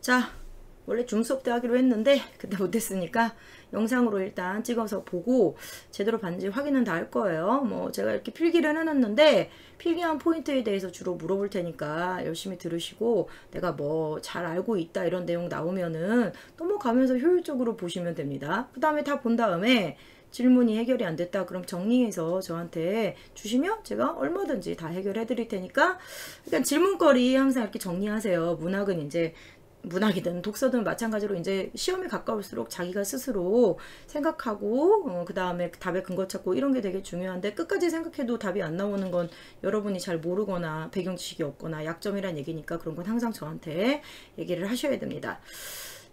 자, 원래 줌 수업 때 하기로 했는데 그때 못했으니까 영상으로 일단 찍어서 보고 제대로 봤는지 확인은 다 할 거예요. 뭐 제가 이렇게 필기를 해놨는데 필기한 포인트에 대해서 주로 물어볼 테니까 열심히 들으시고, 내가 뭐 잘 알고 있다 이런 내용 나오면은 넘어가면서 효율적으로 보시면 됩니다. 그 다음에 다 본 다음에 질문이 해결이 안 됐다 그럼 정리해서 저한테 주시면 제가 얼마든지 다 해결해 드릴 테니까, 그러니까 질문거리 항상 이렇게 정리하세요. 문학은 이제 문학이든 독서든 마찬가지로 이제 시험에 가까울수록 자기가 스스로 생각하고 그 다음에 답의 근거 찾고 이런 게 되게 중요한데, 끝까지 생각해도 답이 안 나오는 건 여러분이 잘 모르거나 배경 지식이 없거나 약점이란 얘기니까 그런 건 항상 저한테 얘기를 하셔야 됩니다.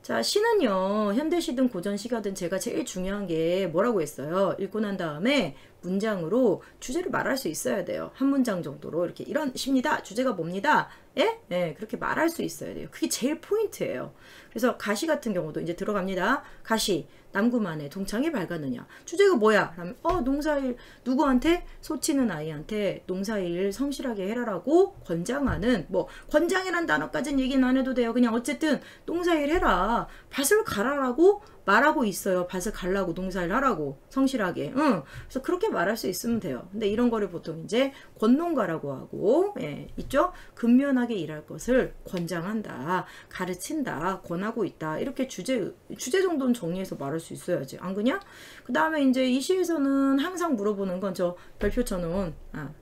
자, 시는요, 현대시든 고전시가든 제가 제일 중요한 게 뭐라고 했어요? 읽고 난 다음에 문장으로 주제를 말할 수 있어야 돼요. 한 문장 정도로 이렇게 이런 시입니다. 주제가 뭡니다. 예? 예, 그렇게 말할 수 있어야 돼요. 그게 제일 포인트예요. 그래서 가시 같은 경우도 이제 들어갑니다. 가시, 남구만에 동창이 밝았느냐. 주제가 뭐야? 그러면 농사일 누구한테? 소치는 아이한테 농사일 성실하게 해라라고 권장하는, 뭐 권장이란 단어까지는 얘기는 안 해도 돼요. 그냥 어쨌든 농사일 해라. 밭을 갈아라고 말하고 있어요. 밭을 갈라고, 농사일 하라고, 성실하게. 그래서 그렇게 말할 수 있으면 돼요. 근데 이런 거를 보통 이제 권농가라고 하고, 예, 있죠? 근면하게 일할 것을 권장한다, 가르친다, 권하고 있다. 이렇게 주제 정도는 정리해서 말할 수 있어야지. 안 그냐? 그 다음에 이제 이 시에서는 항상 물어보는 건 저 별표 쳐놓은,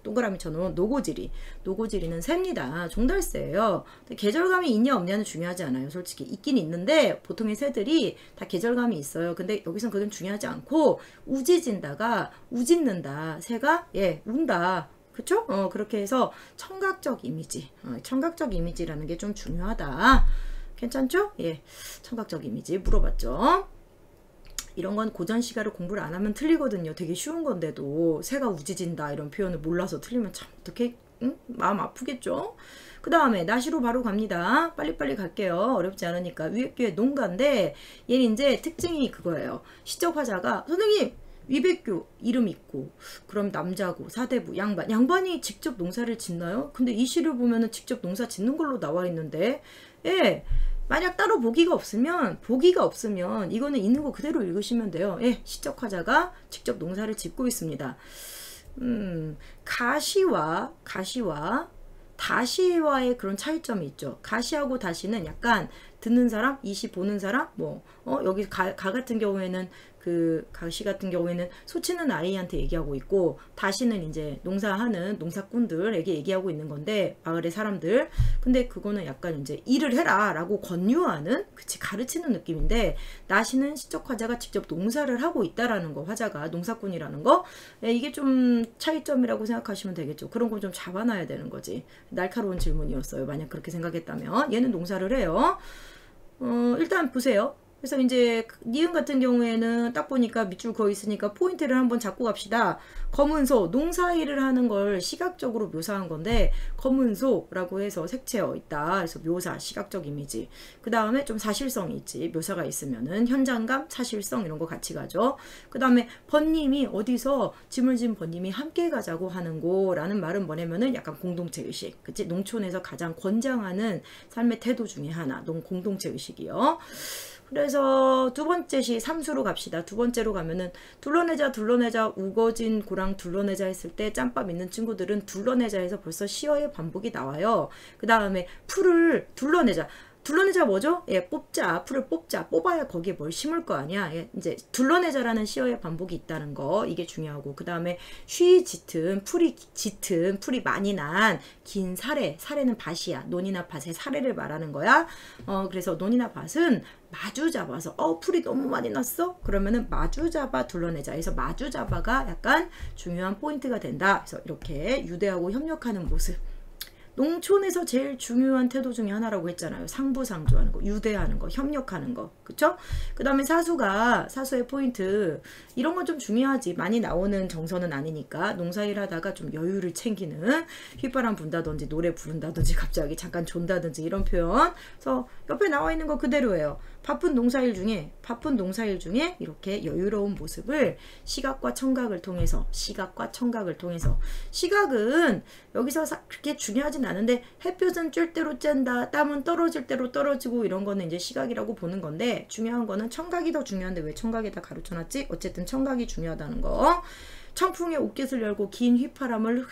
동그라미 쳐놓은 노고지리는 새입니다. 종달새예요. 계절감이 있냐 없냐는 중요하지 않아요. 솔직히 있긴 있는데 보통의 새들이 다 계절감이 있어요. 근데 여기선 그건 중요하지 않고, 우짖는다, 새가 운다. 그쵸? 그렇게 해서 청각적 이미지, 청각적 이미지라는 게 좀 중요하다. 괜찮죠? 예, 청각적 이미지 물어봤죠. 이런 건 고전시가를 공부를 안 하면 틀리거든요. 되게 쉬운 건데도 새가 우짖는다 이런 표현을 몰라서 틀리면 참 어떻게 마음 아프겠죠? 그 다음에 나시로 바로 갑니다. 빨리빨리 갈게요. 어렵지 않으니까. 위에 게 농가인데 얘는 이제 특징이 그거예요. 시적 화자가 선생님 위백교 이름 있고, 그럼 남자고 사대부 양반이 직접 농사를 짓나요? 근데 이 시를 보면은 직접 농사 짓는 걸로 나와 있는데, 예, 만약 따로 보기가 없으면 이거는 있는 거 그대로 읽으시면 돼요. 예, 시적 화자가 직접 농사를 짓고 있습니다. 가시와 다시와의 그런 차이점이 있죠. 가시하고 다시는 약간 듣는 사람, 이 시 보는 사람, 여기 가 같은 경우에는 그 가시 같은 경우에는 소치는 아이한테 얘기하고 있고, 다시는 이제 농사하는 농사꾼들에게 얘기하고 있는 건데, 마을의 사람들. 근데 그거는 약간 이제 일을 해라 라고 권유하는, 그치, 가르치는 느낌인데, 나시는 시적 화자가 직접 농사를 하고 있다라는 거, 화자가 농사꾼이라는 거, 이게 좀 차이점이라고 생각하시면 되겠죠. 그런 거 좀 잡아놔야 되는 거지. 날카로운 질문이었어요. 만약 그렇게 생각했다면. 얘는 농사를 해요. 일단 보세요. 그래서 이제 니은 같은 경우에는 딱 보니까 밑줄 그어 있으니까 포인트를 한번 잡고 갑시다. 검은소, 농사일을 하는 걸 시각적으로 묘사한 건데, 검은소라고 해서 색채어 있다. 그래서 묘사, 시각적 이미지. 그 다음에 좀 사실성이 있지. 묘사가 있으면은 현장감, 사실성 이런 거 같이 가죠. 그 다음에 번님이 어디서 짐을 진 번님이 함께 가자고 하는 거라는 말은 뭐냐면은 약간 공동체 의식. 그치? 농촌에서 가장 권장하는 삶의 태도 중에 하나. 공동체 의식이요. 그래서 두 번째 시 삼수로 갑시다. 두 번째로 가면은 둘러내자 우거진 고랑 둘러내자 했을 때 짬밥 있는 친구들은 둘러내자 해서 벌써 시어의 반복이 나와요. 그 다음에 풀을 둘러내자 뭐죠? 예, 뽑자. 풀을 뽑아야 거기에 뭘 심을 거 아니야. 예, 이제 둘러내자라는 시어의 반복이 있다는 거, 이게 중요하고, 그 다음에 풀이 많이 난 긴 사래는 밭이야. 논이나 밭의 사래를 말하는 거야. 그래서 논이나 밭은 마주 잡아서 풀이 너무 많이 났어? 그러면은 마주 잡아 둘러내자. 그래서 마주 잡아가 약간 중요한 포인트가 된다. 그래서 이렇게 유대하고 협력하는 모습. 농촌에서 제일 중요한 태도 중에 하나라고 했잖아요. 상부상조하는 거, 유대하는 거, 협력하는 거. 그쵸? 그 다음에 사수의 포인트. 이런 건 좀 중요하지. 많이 나오는 정서는 아니니까. 농사일 하다가 좀 여유를 챙기는, 휘바람 분다든지 노래 부른다든지 갑자기 잠깐 존다든지 이런 표현. 그래서 옆에 나와 있는 거 그대로예요. 바쁜 농사일 중에 이렇게 여유로운 모습을 시각과 청각을 통해서, 시각은 여기서 그렇게 중요하진 중요하진 않은데 햇볕은 쬐 대로 쬐다, 땀은 떨어질 대로 떨어지고 이런 거는 이제 시각이라고 보는 건데 중요한 거는 청각이 더 중요한데 왜 청각에다 가로쳐놨지? 어쨌든 청각이 중요하다는 거. 청풍의 옷깃을 열고 긴 휘파람을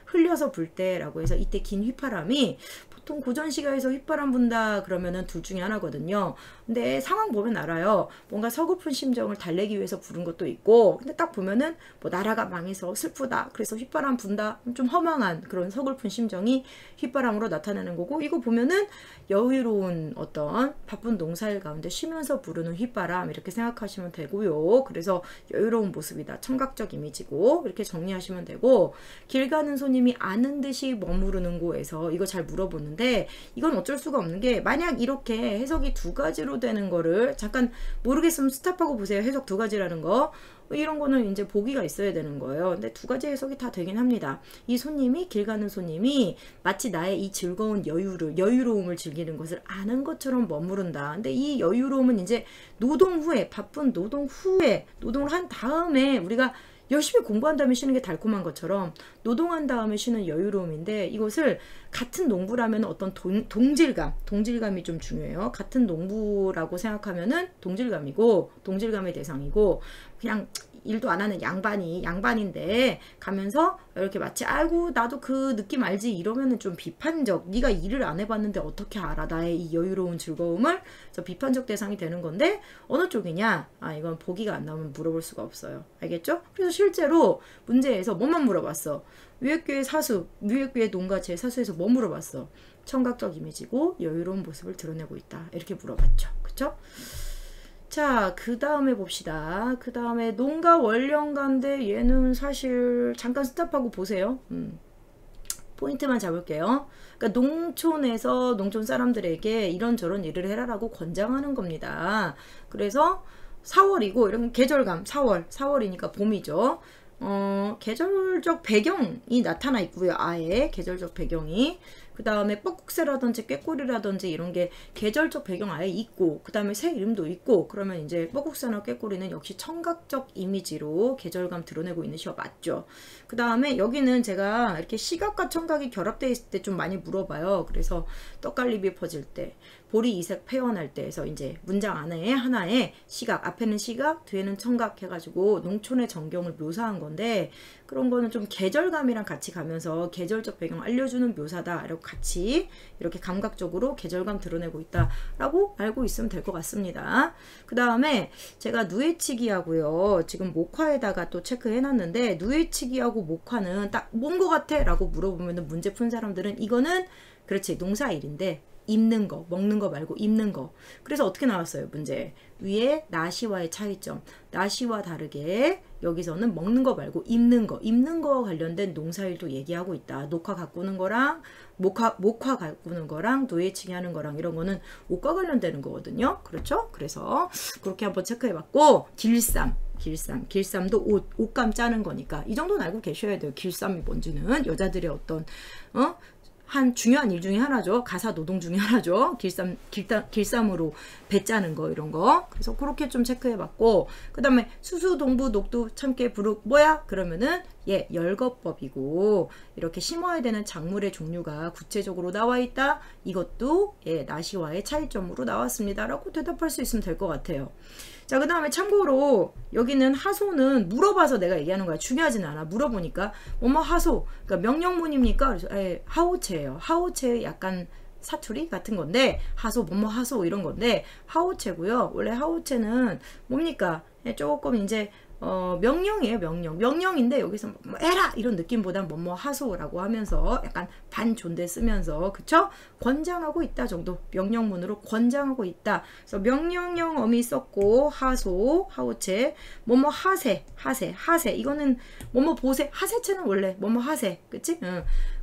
흘려서 불 때라고 해서 이때 긴 휘파람이 보통 고전시가에서 휘파람 분다 그러면은 둘 중에 하나거든요. 근데 상황 보면 알아요. 뭔가 서글픈 심정을 달래기 위해서 부른 것도 있고 근데 딱 보면은 뭐 나라가 망해서 슬프다 그래서 휘파람 분다 좀 허망한 그런 서글픈 심정이 휘파람으로 나타나는 거고 이거 보면은 여유로운 어떤 바쁜 농사일 가운데 쉬면서 부르는 휘바람 이렇게 생각하시면 되고요. 그래서 여유로운 모습이다. 청각적 이미지고 이렇게 정리하시면 되고 길 가는 손님이 아는 듯이 머무르는 곳에서 이거 잘 물어보는데 이건 어쩔 수가 없는 게 만약 이렇게 해석이 두 가지로 되는 거를 잠깐 모르겠으면 스탑하고 보세요. 해석 두 가지라는 거. 이런 거는 이제 보기가 있어야 되는 거예요. 근데 두 가지 해석이 다 되긴 합니다. 이 손님이 길 가는 손님이 마치 나의 이 즐거운 여유로움을 즐기는 것을 아는 것처럼 머무른다. 근데 이 여유로움은 이제 노동 후에 바쁜 노동 후에 노동을 한 다음에 우리가 열심히 공부한 다음에 쉬는 게 달콤한 것처럼 노동한 다음에 쉬는 여유로움인데 이것을 같은 농부라면 어떤 동질감이 좀 중요해요. 같은 농부라고 생각하면은 동질감의 대상이고 그냥 일도 안 하는 양반인데 가면서 이렇게 마치 아이고 나도 그 느낌 알지 이러면은 좀 비판적 네가 일을 안 해봤는데 어떻게 알아 나의 이 여유로운 즐거움을 그래서 비판적 대상이 되는 건데 어느 쪽이냐 이건 보기가 안 나오면 물어볼 수가 없어요. 알겠죠? 그래서 실제로 문제에서 뭐만 물어봤어? 위액교의 농가제 사수에서 뭐 물어봤어? 청각적 이미지고 여유로운 모습을 드러내고 있다 이렇게 물어봤죠. 그쵸? 자, 그 다음에 봅시다. 그 다음에 농가 원령가인데 얘는 사실 잠깐 스탑하고 보세요. 포인트만 잡을게요. 그러니까 농촌에서 농촌 사람들에게 이런저런 일을 해라라고 권장하는 겁니다. 그래서 4월이고 이런 계절감 4월이니까 봄이죠. 계절적 배경이 나타나 있고요. 아예 계절적 배경이 그 다음에 뻐국새라든지 꾀꼬리라든지 이런 게 계절적 배경 아예 있고 그 다음에 새 이름도 있고 그러면 이제 뻐국새나 꾀꼬리는 역시 청각적 이미지로 계절감 드러내고 있는 시어 맞죠. 그 다음에 여기는 제가 이렇게 시각과 청각이 결합되어 있을 때 좀 많이 물어봐요. 그래서 떡갈비에 퍼질 때 보리 이색 패연할 때에서 이제 문장 안에 하나에 시각 앞에는 시각 뒤에는 청각 해가지고 농촌의 전경을 묘사한 건데 그런 거는 좀 계절감이랑 같이 가면서 계절적 배경 알려주는 묘사다 라고 같이 이렇게 감각적으로 계절감 드러내고 있다 라고 알고 있으면 될 것 같습니다. 그 다음에 제가 누에치기하고요 지금 목화에다가 또 체크해 놨는데 누에치기하고 목화는 딱 뭔 거 같아? 라고 물어보면 문제 푼 사람들은 이거는 그렇지 농사일인데 입는 거, 먹는 거 말고 입는 거. 그래서 어떻게 나왔어요? 문제. 위에 나시와의 차이점. 나시와 다르게 여기서는 먹는 거 말고 입는 거와 관련된 농사일도 얘기하고 있다. 녹화 가꾸는 거랑 목화 가꾸는 거랑 노예치기 하는 거랑 이런 거는 옷과 관련되는 거거든요. 그렇죠? 그래서 그렇게 한번 체크해 봤고 길쌈도 옷감 짜는 거니까 이 정도는 알고 계셔야 돼요. 길쌈이 뭔지는 여자들의 어떤 한 중요한 일 중에 하나죠. 가사 노동 중에 하나죠. 길쌈으로 배 짜는 거 이런 거. 그래서 그렇게 좀 체크해 봤고 그 다음에 수수, 동부, 녹두, 참깨, 부룩 뭐야? 그러면은 열거법이고 이렇게 심어야 되는 작물의 종류가 구체적으로 나와 있다. 이것도 나시와의 차이점으로 나왔습니다. 라고 대답할 수 있으면 될 것 같아요. 자, 그 다음에 참고로 여기는 하소는 물어봐서 내가 얘기하는 거야. 중요하진 않아. 물어보니까 뭐뭐 하소. 그러니까 명령문입니까? 그래서 하오체예요. 하오체의 약간 사투리 같은 건데 하소 뭐뭐 하소 이런 건데 하오체고요. 원래 하오체는 뭡니까? 조금 이제 명령이에요. 명령인데 여기서 뭐 해라 이런 느낌보단 뭐뭐 하소라고 하면서 약간 반존대 쓰면서 그쵸? 권장하고 있다 정도. 명령문으로 권장하고 있다. 그래서 명령형 어미 썼고 하소, 하오체, 뭐뭐 하세 이거는 뭐뭐 보세. 하세체는 원래 뭐뭐 하세. 그치?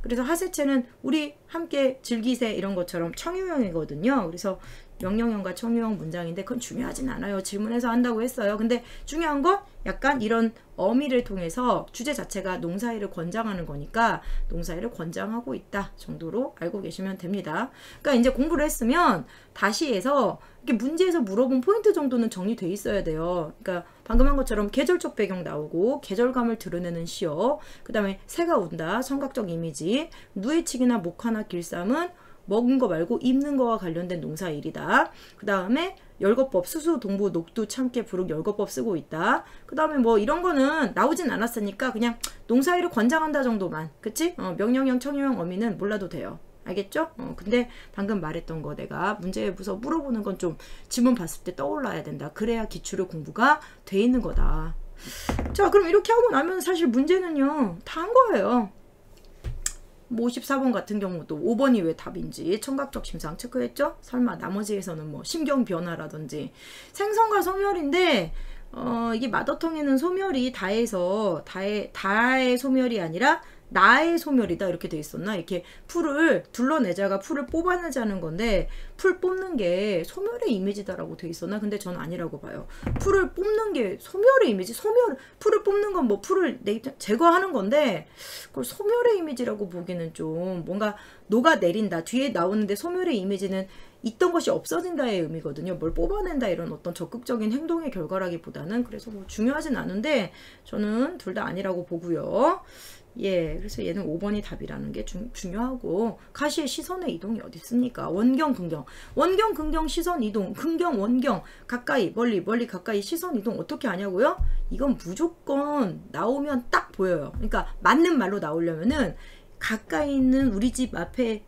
그래서 하세체는 우리 함께 즐기세 이런 것처럼 청유형이거든요. 그래서 명령형과 청유형 문장인데 그건 중요하진 않아요. 질문해서 한다고 했어요. 근데 중요한 건 약간 이런 어미를 통해서 주제 자체가 농사일을 권장하는 거니까 농사일을 권장하고 있다 정도로 알고 계시면 됩니다. 그러니까 이제 공부를 했으면 다시 해서 이렇게 문제에서 물어본 포인트 정도는 정리돼 있어야 돼요. 그러니까 방금 한 것처럼 계절적 배경 나오고 계절감을 드러내는 시어, 그 다음에 새가 운다, 청각적 이미지, 누에치기나 목화나 길쌈은 먹은 거 말고 입는 거와 관련된 농사일이다. 그 다음에 열거법, 수수, 동부, 녹두, 참깨, 부룩, 열거법 쓰고 있다. 그 다음에 뭐 이런 거는 나오진 않았으니까 그냥 농사일을 권장한다 정도만, 그치? 명령형, 청유형, 어미는 몰라도 돼요. 알겠죠? 근데 방금 말했던 거 내가 문제에서 물어보는 건 좀 지문 봤을 때 떠올라야 된다. 그래야 기출의 공부가 돼 있는 거다. 자, 그럼 이렇게 하고 나면 사실 문제는요 다 한 거예요. 뭐 54번 같은 경우도 5번이 왜 답인지 청각적 심상 체크했죠? 설마 나머지에서는 뭐 심경 변화라든지 생선과 소멸인데 이게 마더텅에는 소멸이 다해서 다의 소멸이 아니라 나의 소멸이다 이렇게 돼 있었나? 이렇게 풀을 둘러내자가 풀을 뽑아내자는 건데 풀 뽑는 게 소멸의 이미지다라고 돼 있었나? 근데 전 아니라고 봐요. 풀을 뽑는 게 소멸의 이미지? 풀을 뽑는 건 뭐 풀을 제거하는 건데 그걸 소멸의 이미지라고 보기는 좀 뭔가 녹아내린다. 뒤에 나오는데 소멸의 이미지는 있던 것이 없어진다의 의미거든요. 뭘 뽑아낸다 이런 어떤 적극적인 행동의 결과라기보다는. 그래서 뭐 중요하진 않은데 저는 둘 다 아니라고 보고요. 예, 그래서 얘는 5번이 답이라는 게 중요하고, 가시의 시선의 이동이 어디 있습니까? 원경, 긍경. 원경, 긍경, 시선 이동. 긍경, 원경. 가까이, 멀리, 멀리, 가까이, 시선 이동. 어떻게 하냐고요? 이건 무조건 나오면 딱 보여요. 그러니까 맞는 말로 나오려면은 가까이 있는 우리 집 앞에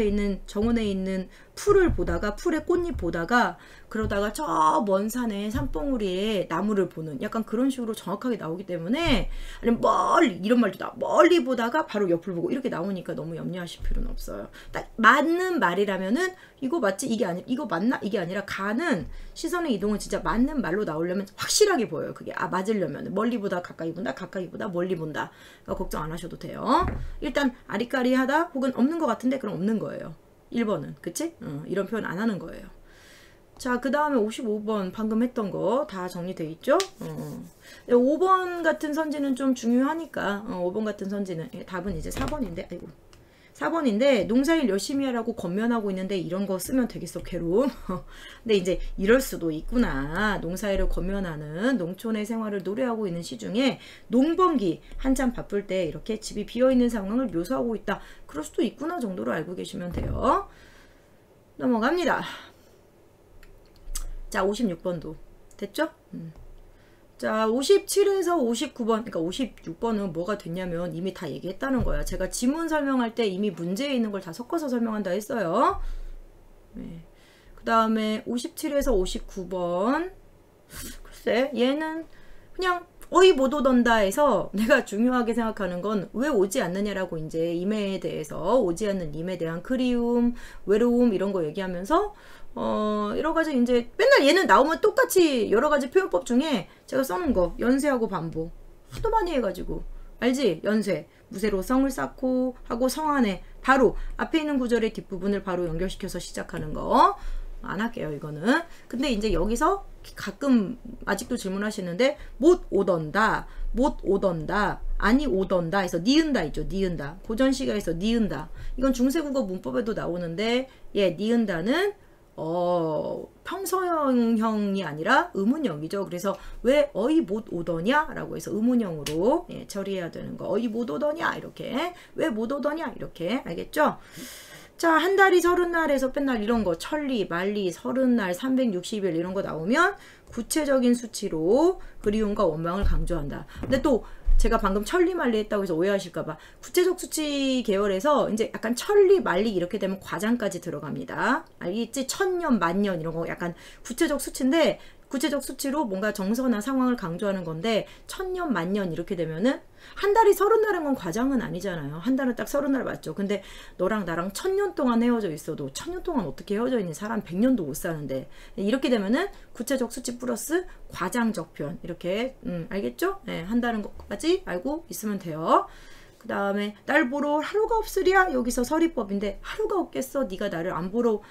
있는 정원에 있는 풀을 보다가, 풀의 꽃잎 보다가, 그러다가 저 먼 산에 산봉우리에 나무를 보는 약간 그런 식으로 정확하게 나오기 때문에, 아니면 멀리 이런 말도 나 멀리 보다가 바로 옆을 보고 이렇게 나오니까 너무 염려하실 필요는 없어요. 딱 맞는 말이라면은 이거 맞지? 이게 아니 이거 맞나? 이게 아니라 가는 시선의 이동은 진짜 맞는 말로 나오려면 확실하게 보여요. 그게 맞으려면 멀리 보다 가까이 본다, 가까이 보다 멀리 본다. 그러니까 걱정 안 하셔도 돼요. 일단 아리까리하다 혹은 없는 것 같은데 그럼 없는 거예요. 1번은 그치? 이런 표현 안 하는 거예요. 자, 그 다음에 55번 방금 했던 거 다 정리돼 있죠? 5번 같은 선지는 좀 중요하니까 5번 같은 선지는 답은 이제 4번인데 아이고 4번인데 농사일 열심히 하라고 권면하고 있는데 이런 거 쓰면 되겠어 괴로움. 근데 이제 이럴 수도 있구나. 농사일을 권면하는 농촌의 생활을 노래하고 있는 시중에 농번기 한참 바쁠 때 이렇게 집이 비어있는 상황을 묘사하고 있다. 그럴 수도 있구나 정도로 알고 계시면 돼요. 넘어갑니다. 자, 56번도 됐죠? 자, 57에서 59번, 그러니까 56번은 뭐가 됐냐면 이미 다 얘기했다는 거야. 제가 지문 설명할 때 이미 문제에 있는 걸 다 섞어서 설명한다 했어요. 네. 그 다음에 57에서 59번. 글쎄, 얘는 그냥 어이 못 오던다 해서 내가 중요하게 생각하는 건 왜 오지 않느냐라고 이제 임해에 대해서 오지 않는 임에 대한 그리움, 외로움 이런 거 얘기하면서 여러 가지 이제 맨날 얘는 나오면 똑같이 여러 가지 표현법 중에 제가 써놓은 거 연쇄하고 반복 하도 많이 해가지고 알지? 연쇄 무쇠로 성을 쌓고 하고 성 안에 바로 앞에 있는 구절의 뒷부분을 바로 연결시켜서 시작하는 거 안 할게요 이거는. 근데 이제 여기서 가끔 아직도 질문하시는데 못 오던다 못 오던다 아니 오던다 해서 니은다 있죠. 니은다 고전시가에서 니은다 이건 중세국어 문법에도 나오는데 니은다는 평서형이 아니라 의문형이죠. 그래서 왜 어이 못 오더냐 라고 해서 의문형으로 처리해야 되는 거. 어이 못 오더냐 이렇게 왜 못 오더냐 이렇게 알겠죠? 자, 한 달이 30날에서 맨날 이런 거 천리, 만리, 30날, 360일 이런 거 나오면 구체적인 수치로 그리움과 원망을 강조한다. 근데 또 제가 방금 천리, 만리 했다고 해서 오해하실까봐 구체적 수치 계열에서 이제 약간 천리, 만리 이렇게 되면 과장까지 들어갑니다. 알겠지? 천년, 만년 이런 거 약간 구체적 수치인데 구체적 수치로 뭔가 정서나 상황을 강조하는 건데 천년, 만년 이렇게 되면은 한 달이 30날인 건 과장은 아니잖아요. 한 달은 딱 30날 맞죠. 근데 너랑 나랑 1000년 동안 헤어져 있어도 1000년 동안 어떻게 헤어져 있는 사람 100년도 못 사는데 이렇게 되면은 구체적 수치 플러스 과장적 표현 이렇게 알겠죠? 한 달인 것까지 알고 있으면 돼요. 그 그 다음에 날 보러 하루가 없으랴. 여기서 서리법인데 하루가 없겠어. 네가 나를 안 보러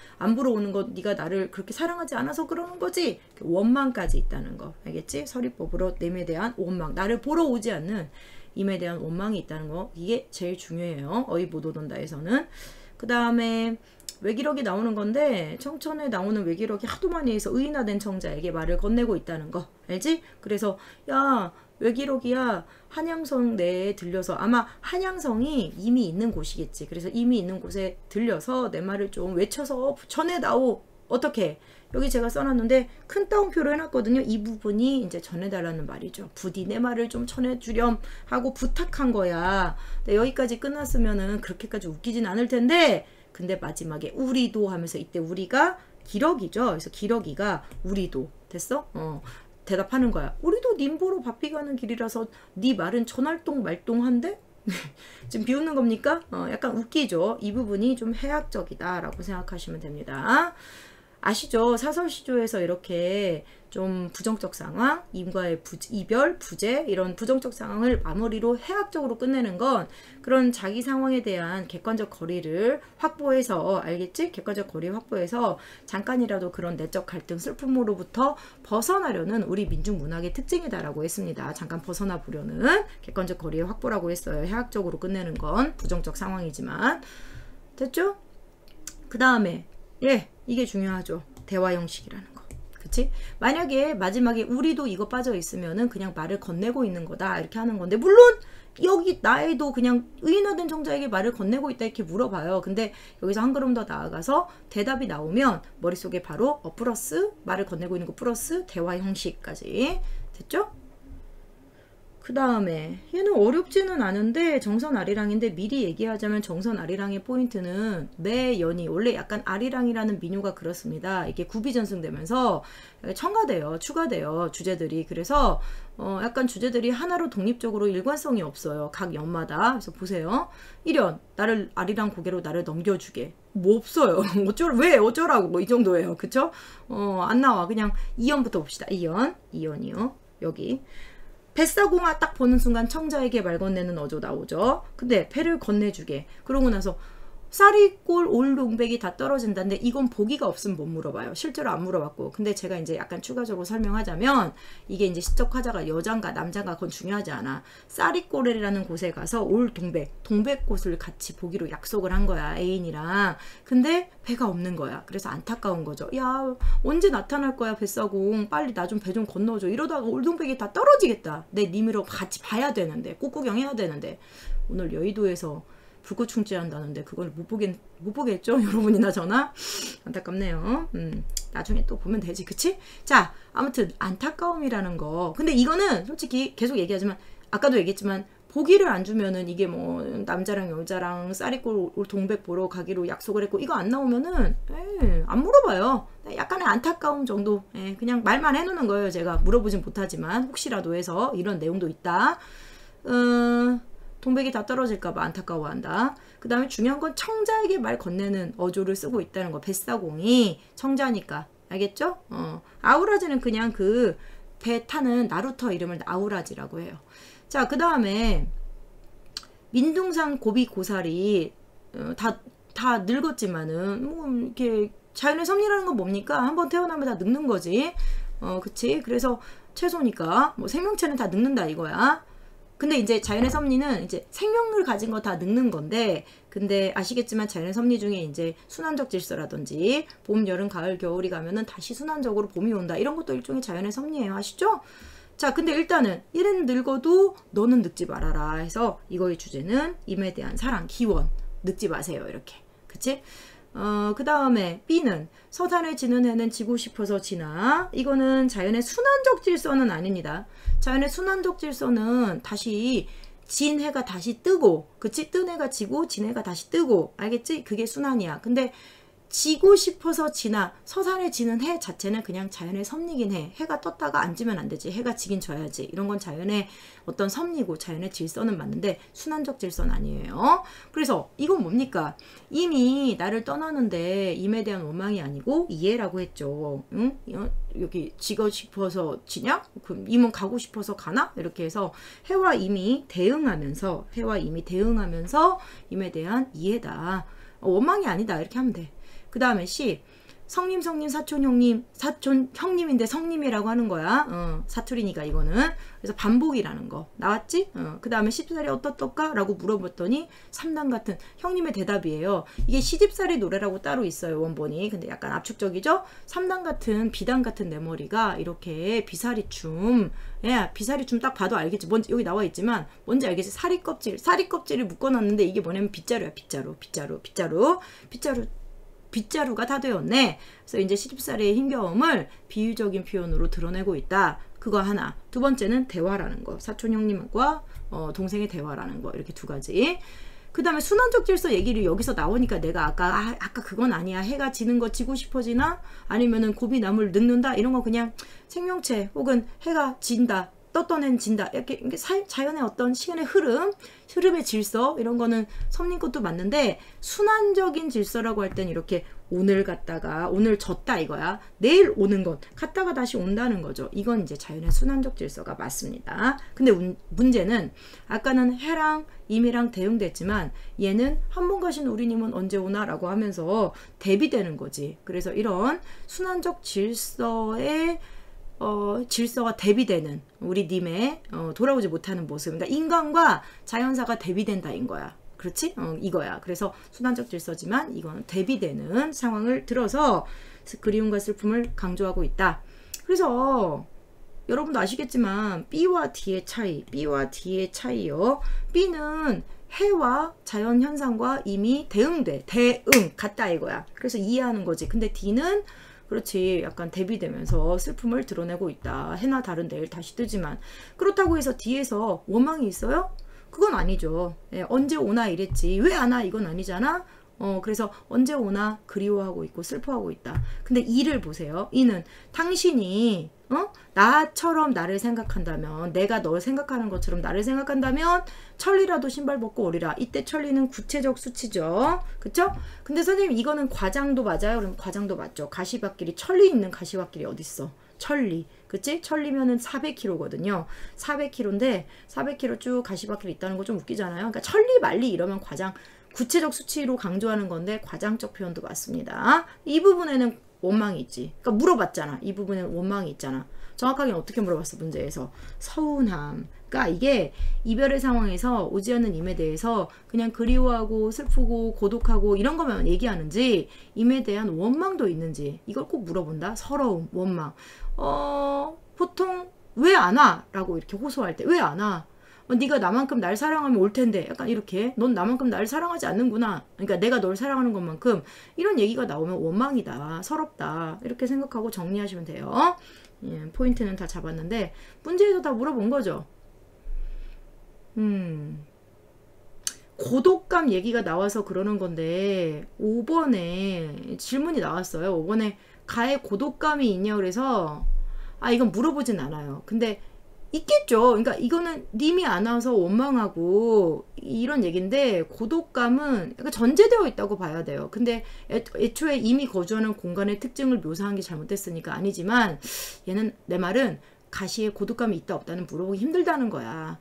오는 거 네가 나를 그렇게 사랑하지 않아서 그러는 거지. 원망까지 있다는 거 알겠지? 서리법으로 님에 대한 원망, 나를 보러 오지 않는 임에 대한 원망이 있다는 거, 이게 제일 중요해요. 어이보도돈다에서는. 그 다음에 외기록이 나오는 건데 청천에 나오는 외기록이 하도 많이 해서 의인화된 청자에게 말을 건네고 있다는 거 알지? 그래서 야 외기록이야 한양성 내에 들려서, 아마 한양성이 이미 있는 곳이겠지. 그래서 이미 있는 곳에 들려서 내 말을 좀 외쳐서 전해다오. 어떻게? 여기 제가 써놨는데 큰 따옴표로 해놨거든요. 이 부분이 이제 전해달라는 말이죠. 부디 내 말을 좀 전해주렴 하고 부탁한 거야. 근데 여기까지 끝났으면은 그렇게까지 웃기진 않을 텐데, 근데 마지막에 우리도 하면서 이때 우리가 기러기죠. 그래서 기러기가 우리도 됐어? 대답하는 거야. 우리도 님보로 바삐 가는 길이라서 네 말은 전할동 말동한데? 지금 비웃는 겁니까? 약간 웃기죠. 이 부분이 좀 해학적이다 라고 생각하시면 됩니다. 아시죠? 사설시조에서 이렇게 좀 부정적 상황, 임과의 이별, 부재, 이런 부정적 상황을 마무리로 해학적으로 끝내는 건 그런 자기 상황에 대한 객관적 거리를 확보해서, 알겠지? 객관적 거리 확보해서 잠깐이라도 그런 내적 갈등, 슬픔으로부터 벗어나려는 우리 민중 문학의 특징이다라고 했습니다. 잠깐 벗어나 보려는 객관적 거리의 확보라고 했어요. 해학적으로 끝내는 건 부정적 상황이지만. 됐죠? 그 다음에 이게 중요하죠. 대화 형식이라는 거. 그치? 만약에 마지막에 우리도 이거 빠져 있으면은 그냥 말을 건네고 있는 거다 이렇게 하는 건데, 물론 여기 나에도 그냥 의인화된 청자에게 말을 건네고 있다 이렇게 물어봐요. 근데 여기서 한 걸음 더 나아가서 대답이 나오면 머릿속에 바로 플러스 말을 건네고 있는 거 플러스 대화 형식까지. 됐죠? 그 다음에 얘는 어렵지는 않은데 정선 아리랑인데, 미리 얘기하자면 정선 아리랑의 포인트는 매연이, 원래 약간 아리랑이라는 민요가 그렇습니다. 이게 구비전승되면서 첨가돼요. 추가돼요. 주제들이. 그래서 약간 주제들이 하나로 독립적으로 일관성이 없어요. 각 연마다. 그래서 보세요. 1연 나를 아리랑 고개로 나를 넘겨주게. 뭐 없어요. 왜 어쩌라고 뭐 이 정도예요. 그쵸? 안 나와. 그냥 2연부터 봅시다. 2연이요. 여기 뱃사공아 딱 보는 순간 청자에게 말 건네는 어조 나오죠. 근데 배를 건네주게. 그러고 나서 쌀이꼴 올동백이 다 떨어진다는데 이건 보기가 없으면 못 물어봐요. 실제로 안 물어봤고. 근데 제가 이제 약간 추가적으로 설명하자면, 이게 이제 시적 화자가 여잔가 남잔가 그건 중요하지 않아. 쌀이꼴이라는 곳에 가서 올동백, 동백꽃을 같이 보기로 약속을 한 거야. 애인이랑. 근데 배가 없는 거야. 그래서 안타까운 거죠. 야 언제 나타날 거야 뱃사공. 빨리 나 좀 배 좀 건너줘. 이러다가 올동백이 다 떨어지겠다. 내 님이랑 같이 봐야 되는데, 꽃구경 해야 되는데. 오늘 여의도에서 불꽃 충치한다는데 그걸 못 보겠죠? 여러분이나 저나. 안타깝네요. 나중에 또 보면 되지. 그치? 자, 아무튼 안타까움이라는 거. 근데 이거는 솔직히 계속 얘기하지만, 아까도 얘기했지만 보기를 안 주면은 이게 뭐 남자랑 여자랑 쌀이꼴 동백 보러 가기로 약속을 했고 이거 안 나오면은 안 물어봐요. 약간의 안타까움 정도. 그냥 말만 해놓는 거예요. 제가 물어보진 못하지만 혹시라도 해서 이런 내용도 있다. 동백이 다 떨어질까봐 안타까워한다. 그 다음에 중요한 건 청자에게 말 건네는 어조를 쓰고 있다는 거. 뱃사공이 청자니까. 알겠죠? 아우라지는 그냥 그 배 타는 나루터 이름을 아우라지라고 해요. 자, 그 다음에 민둥산 고비 고사리 다 늙었지만은 뭐 이렇게 자연의 섭리라는 건 뭡니까? 한번 태어나면 다 늙는 거지. 그치? 그래서 채소니까 뭐 생명체는 다 늙는다 이거야. 근데 이제 자연의 섭리는 이제 생명을 가진 거 다 늙는 건데, 근데 아시겠지만 자연의 섭리 중에 이제 순환적 질서라든지 봄, 여름, 가을, 겨울이 가면은 다시 순환적으로 봄이 온다. 이런 것도 일종의 자연의 섭리예요. 아시죠? 자, 근데 일단은 얘는 늙어도 너는 늙지 말아라 해서 이거의 주제는 임에 대한 사랑, 기원. 늙지 마세요. 이렇게. 그치? 그 다음에 B는 서산을 지는 해는 지고 싶어서 지나. 이거는 자연의 순환적 질서는 아닙니다. 자연의 순환적 질서는 다시 진 해가 다시 뜨고, 그치? 뜬 해가 지고 진 해가 다시 뜨고. 알겠지? 그게 순환이야. 근데 지고 싶어서 지나. 서산에 지는 해 자체는 그냥 자연의 섭리긴 해. 해가 떴다가 안 지면 안 되지. 해가 지긴 져야지. 이런 건 자연의 어떤 섭리고 자연의 질서는 맞는데 순환적 질서는 아니에요. 그래서 이건 뭡니까? 이미 나를 떠나는데 임에 대한 원망이 아니고 이해라고 했죠. 응? 여기 지고 싶어서 지냐? 그럼 임은 가고 싶어서 가나? 이렇게 해서 해와 임이 대응하면서 임에 대한 이해다. 원망이 아니다. 이렇게 하면 돼. 그 다음에 C. 성님, 사촌, 형님인데 성님이라고 하는 거야. 사투리니까 이거는. 그래서 반복이라는 거. 나왔지? 그 다음에 시집살이 어떻던가? 라고 물어봤더니 3단 같은 형님의 대답이에요. 이게 시집살이 노래라고 따로 있어요. 원본이. 근데 약간 압축적이죠? 3단 같은, 비단 같은 내 머리가 이렇게 비사리춤. 예, 비사리춤 딱 봐도 알겠지. 뭔지 여기 나와 있지만 뭔지 알겠지? 사리 껍질을 묶어놨는데 이게 뭐냐면 빗자루야. 빗자루가 다 되었네. 그래서 이제 시집살이의 힘겨움을 비유적인 표현으로 드러내고 있다. 그거 하나. 두 번째는 대화라는 거. 사촌 형님과 동생의 대화라는 거. 이렇게 두 가지. 그 다음에 순환적 질서 얘기를 여기서 나오니까 내가 아까 그건 아니야. 해가 지는 거 지고 싶어지나? 아니면은 고비 나물 늙는다? 이런 거 그냥 생명체 혹은 해가 진다. 떴던 애는 진다. 이렇게 자연의 어떤 시간의 흐름의 질서 이런 거는 섭님 것도 맞는데 순환적인 질서라고 할 땐 이렇게 오늘 갔다가 오늘 졌다 이거야. 내일 오는 것 갔다가 다시 온다는 거죠. 이건 이제 자연의 순환적 질서가 맞습니다. 근데 문제는 아까는 해랑 임이랑 대응됐지만 얘는 한 번 가신 우리님은 언제 오나 라고 하면서 대비되는 거지. 그래서 이런 순환적 질서의 질서가 대비되는 우리 님의 돌아오지 못하는 모습. 그러니까 인간과 자연사가 대비된다인 거야. 그렇지? 이거야. 그래서 순환적 질서지만 이건 대비되는 상황을 들어서 그리움과 슬픔을 강조하고 있다. 그래서 여러분도 아시겠지만 B와 D의 차이요. B는 해와 자연 현상과 이미 대응 같다 이거야. 그래서 이해하는 거지. 근데 D는 그렇지 약간 대비되면서 슬픔을 드러내고 있다. 해나 다른 내일 다시 뜨지만 그렇다고 해서 뒤에서 원망이 있어요? 그건 아니죠. 예, 언제 오나 이랬지 왜 안 와 이건 아니잖아. 그래서 언제 오나 그리워하고 있고 슬퍼하고 있다. 근데 이를 보세요. 이는 당신이 나처럼 나를 생각한다면 내가 널 생각하는 것처럼 나를 생각한다면 천리라도 신발 벗고 오리라. 이때 천리는 구체적 수치죠. 그쵸? 근데 선생님 이거는 과장도 맞아요? 그럼 과장도 맞죠. 가시밭길이 천리 있는 가시밭길이 어딨어. 천리. 그치? 천리면은 400km거든요. 400km인데 400km 쭉 가시밭길이 있다는 거 좀 웃기잖아요. 그러니까 천리 말리 이러면 과장 구체적 수치로 강조하는 건데 과장적 표현도 맞습니다. 이 부분에는 원망이 있지. 그러니까 물어봤잖아. 이 부분에는 원망이 있잖아. 정확하게 어떻게 물어봤어? 문제에서 서운함. 그러니까 이게 이별의 상황에서 오지 않는 임에 대해서 그냥 그리워하고 슬프고 고독하고 이런 것만 얘기하는지 임에 대한 원망도 있는지 이걸 꼭 물어본다. 서러움, 원망. 보통 왜 안 와? 라고 이렇게 호소할 때 왜 안 와? 네가 나만큼 날 사랑하면 올 텐데 약간 이렇게 넌 나만큼 날 사랑하지 않는구나. 그러니까 내가 널 사랑하는 것만큼 이런 얘기가 나오면 원망이다. 서럽다. 이렇게 생각하고 정리하시면 돼요. 예, 포인트는 다 잡았는데 문제에서 다 물어본 거죠. 고독감 얘기가 나와서 그러는 건데 5번에 질문이 나왔어요. 5번에 가에 고독감이 있냐 그래서 이건 물어보진 않아요. 근데 있겠죠. 그러니까 이거는 님이 안 와서 원망하고 이런 얘기인데 고독감은 약간 전제되어 있다고 봐야 돼요. 근데 애초에 이미 거주하는 공간의 특징을 묘사한 게 잘못됐으니까 아니지만 얘는 내 말은 가시에 고독감이 있다 없다는 물어보기 힘들다는 거야.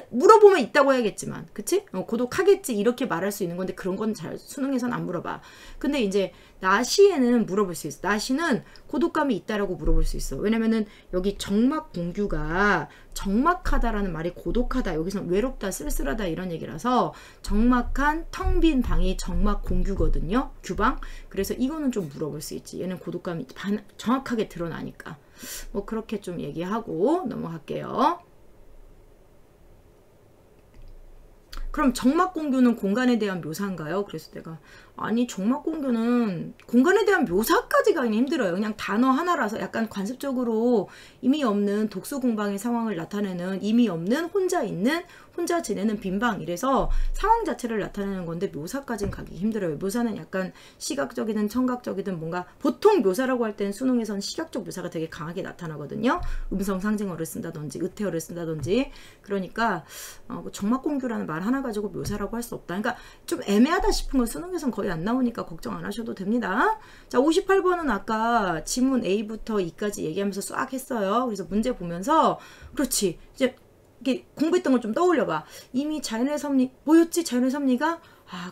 물어보면 있다고 해야겠지만 그치? 고독하겠지 이렇게 말할 수 있는 건데 그런 건 잘 수능에선 안 물어봐. 근데 이제 나시에는 물어볼 수 있어. 나시는 고독감이 있다라고 물어볼 수 있어. 왜냐면은 여기 정막 공규가 정막하다라는 말이 고독하다 여기서는 외롭다 쓸쓸하다 이런 얘기라서 정막한 텅 빈 방이 정막 공규거든요. 규방. 그래서 이거는 좀 물어볼 수 있지. 얘는 고독감이 정확하게 드러나니까. 뭐 그렇게 좀 얘기하고 넘어갈게요. 그럼 정막 공규는 공간에 대한 묘사인가요? 그래서 내가 아니 정막공교는 공간에 대한 묘사까지 가기 힘들어요. 그냥 단어 하나라서 약간 관습적으로 의미 없는 독수공방의 상황을 나타내는, 의미 없는 혼자 있는, 혼자 지내는 빈방, 이래서 상황 자체를 나타내는 건데 묘사까지는 가기 힘들어요. 묘사는 약간 시각적이든 청각적이든 뭔가, 보통 묘사라고 할 때는 수능에선 시각적 묘사가 되게 강하게 나타나거든요. 음성 상징어를 쓴다든지 의태어를 쓴다든지. 그러니까 정막공교라는 말 하나 가지고 묘사라고 할 수 없다. 그러니까 좀 애매하다 싶은 건 수능에선 거의 안 나오니까 걱정 안 하셔도 됩니다. 자, 58번은 아까 지문 A부터 E까지 얘기하면서 싹 했어요. 그래서 문제 보면서 그렇지, 이제 이렇게 공부했던 걸 좀 떠올려봐. 이미 자연의 섭리 뭐였지? 자연의 섭리가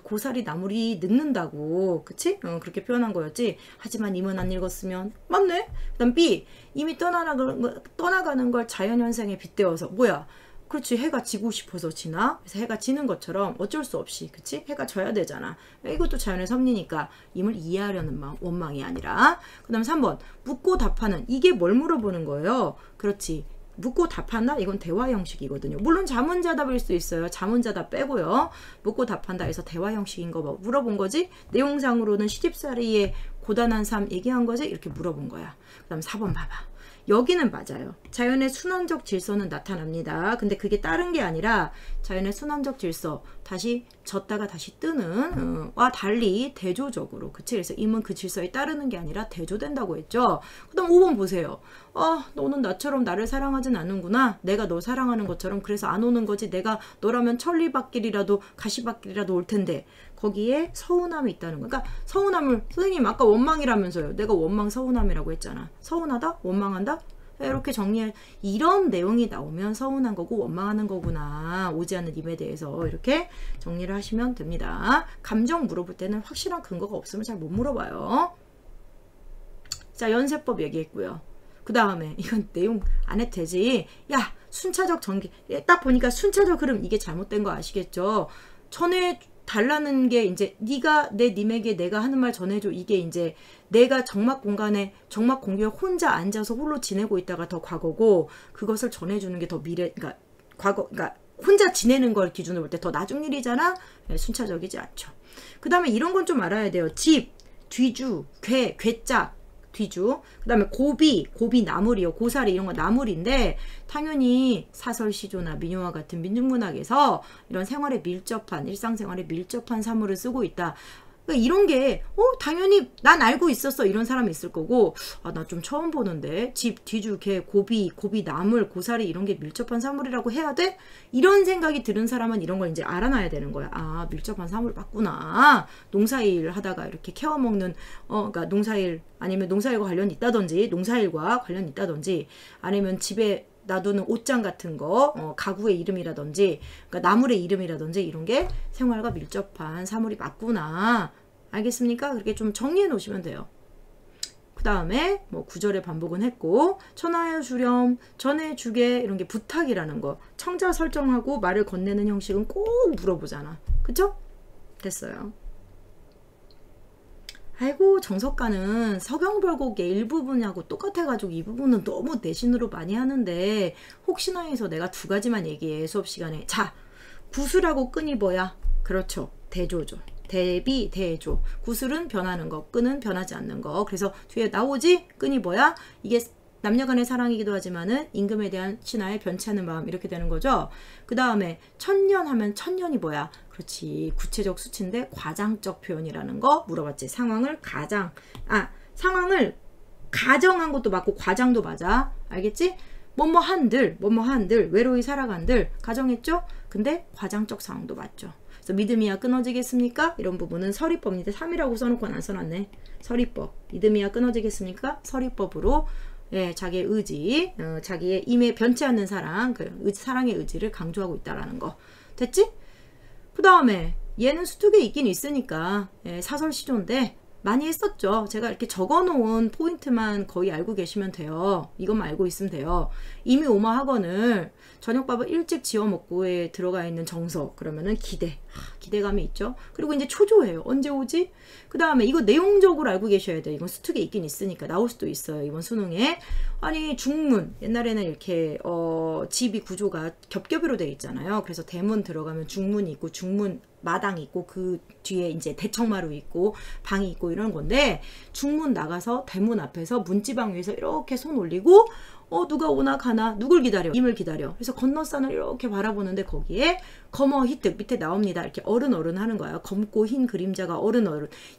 고사리 나물이 늙는다고, 그치? 그렇게 표현한 거였지. 하지만 임은 안 읽었으면, 맞네. 그다음 B, 이미 떠나가는 걸 자연현상에 빗대어서, 뭐야? 그렇지, 해가 지고 싶어서 지나. 그래서 해가 지는 것처럼 어쩔 수 없이, 그치? 해가 져야 되잖아. 이것도 자연의 섭리니까 임을 이해하려는 마음, 원망이 아니라. 그 다음 3번, 묻고 답하는, 이게 뭘 물어보는 거예요? 그렇지, 묻고 답한다? 이건 대화 형식이거든요. 물론 자문자답일 수 있어요. 자문자답 빼고요. 묻고 답한다 해서 대화 형식인 거 뭐 물어본 거지? 내용상으로는 시집살이의 고단한 삶 얘기한 거지? 이렇게 물어본 거야. 그 다음 4번 봐봐. 여기는 맞아요. 자연의 순환적 질서는 나타납니다. 근데 그게 다른 게 아니라 자연의 순환적 질서, 다시 졌다가 다시 뜨는 와 달리 대조적으로, 그치? 그래서 임은 그 질서에 따르는 게 아니라 대조된다고 했죠. 그 다음 5번 보세요. 너는 나처럼 나를 사랑하진 않는구나. 내가 너 사랑하는 것처럼. 그래서 안 오는 거지. 내가 너라면 천리밭길이라도 가시밭길이라도 올 텐데. 거기에 서운함이 있다는 거. 그러니까 서운함을, 선생님 아까 원망이라면서요. 내가 원망 서운함이라고 했잖아. 서운하다? 원망한다? 이렇게 정리할, 이런 내용이 나오면 서운한 거고 원망하는 거구나. 오지 않는 임에 대해서 이렇게 정리를 하시면 됩니다. 감정 물어볼 때는 확실한 근거가 없으면 잘 못 물어봐요. 자, 연세법 얘기했고요. 그 다음에 이건 내용 안 해도 되지. 야, 순차적 전개. 딱 보니까 순차적 흐름, 이게 잘못된 거 아시겠죠? 전에 달라는 게 이제 네가 님에게 내가 하는 말 전해줘. 이게 이제 내가 정막 공간에, 정막 공교에 혼자 앉아서 홀로 지내고 있다가 더 과거고, 그것을 전해주는 게 더 미래, 그러니까 과거, 그러니까 혼자 지내는 걸 기준으로 볼 때 더 나중 일이잖아. 네, 순차적이지 않죠. 그 다음에 이런 건 좀 알아야 돼요. 집, 뒤주, 괴짝, 뒤주. 그 다음에 고비 나물이요. 고사리 이런 거 나물인데, 당연히 사설 시조나 민요와 같은 민중문학에서 이런 생활에 밀접한, 일상생활에 밀접한 사물을 쓰고 있다. 그러니까 이런 게 당연히 난 알고 있었어 이런 사람이 있을 거고, 나 좀 처음 보는데 집, 뒤주, 개, 고비, 나물, 고사리 이런 게 밀접한 사물이라고 해야 돼? 이런 생각이 드는 사람은 이런 걸 이제 알아놔야 되는 거야. 밀접한 사물 맞구나. 농사일 하다가 이렇게 캐워 먹는 그러니까 농사일, 아니면 농사일과 관련이 있다든지, 농사일과 관련이 있다든지, 아니면 집에 놔두는 옷장 같은 거, 가구의 이름이라든지, 그러니까 나물의 이름이라든지, 이런 게 생활과 밀접한 사물이 맞구나. 알겠습니까? 그렇게 좀 정리해 놓으시면 돼요. 그 다음에 뭐 구절의 반복은 했고, 전하여 주렴, 전해주게, 이런 게 부탁이라는 거. 청자 설정하고 말을 건네는 형식은 꼭 물어보잖아. 그쵸? 됐어요. 아이고, 정석가는 서경별곡의 일부분하고 똑같아가지고 이 부분은 너무 내신으로 많이 하는데, 혹시나 해서 내가 두 가지만 얘기해, 수업 시간에. 자, 구슬하고 끈이 뭐야? 그렇죠. 대조죠. 대비, 대조. 구슬은 변하는 거, 끈은 변하지 않는 거. 그래서 뒤에 나오지? 끈이 뭐야? 이게 남녀간의 사랑이기도 하지만은 임금에 대한 신하의 변치 않는 마음, 이렇게 되는 거죠. 그 다음에 천년 하면 천년이 뭐야? 그렇지, 구체적 수치인데 과장적 표현이라는 거 물어봤지. 상황을 상황을 가정한 것도 맞고 과장도 맞아. 알겠지? 뭐뭐 한들 외로이 살아간들 가정했죠? 근데 과장적 상황도 맞죠. 그래서 믿음이야 끊어지겠습니까? 이런 부분은 서리법인데 3이라고 써놓고는 안 써놨네. 서리법. 믿음이야 끊어지겠습니까? 서리법으로, 예, 자기의 의지, 자기의 임에 변치 않는 사랑, 사랑의 의지를 강조하고 있다라는 거. 됐지? 그 다음에 얘는 수특에 있긴 있으니까, 예, 사설 시조인데 많이 했었죠. 제가 이렇게 적어놓은 포인트만 거의 알고 계시면 돼요. 이것만 알고 있으면 돼요. 이미 오마학원을 저녁밥을 일찍 지어 먹고에 들어가 있는 정석, 그러면은 기대감이 있죠. 그리고 이제 초조해요. 언제 오지? 그 다음에 이거 내용적으로 알고 계셔야 돼요. 이건 수특에 있긴 있으니까 나올 수도 있어요. 이번 수능에. 아니 중문 옛날에는 이렇게 집이 구조가 겹겹이로 돼 있잖아요. 그래서 대문 들어가면 중문이 있고 중문 마당이 있고 그 뒤에 이제 대청마루 있고 방이 있고 이런 건데 중문 나가서 대문 앞에서 문지방 위에서 이렇게 손 올리고 누가 오나 가나 누굴 기다려 임을 기다려 그래서 건너산을 이렇게 바라보는데 거기에 검어 희뜩 밑에 나옵니다. 이렇게 어른 하는 거예요. 검고 흰 그림자가 어른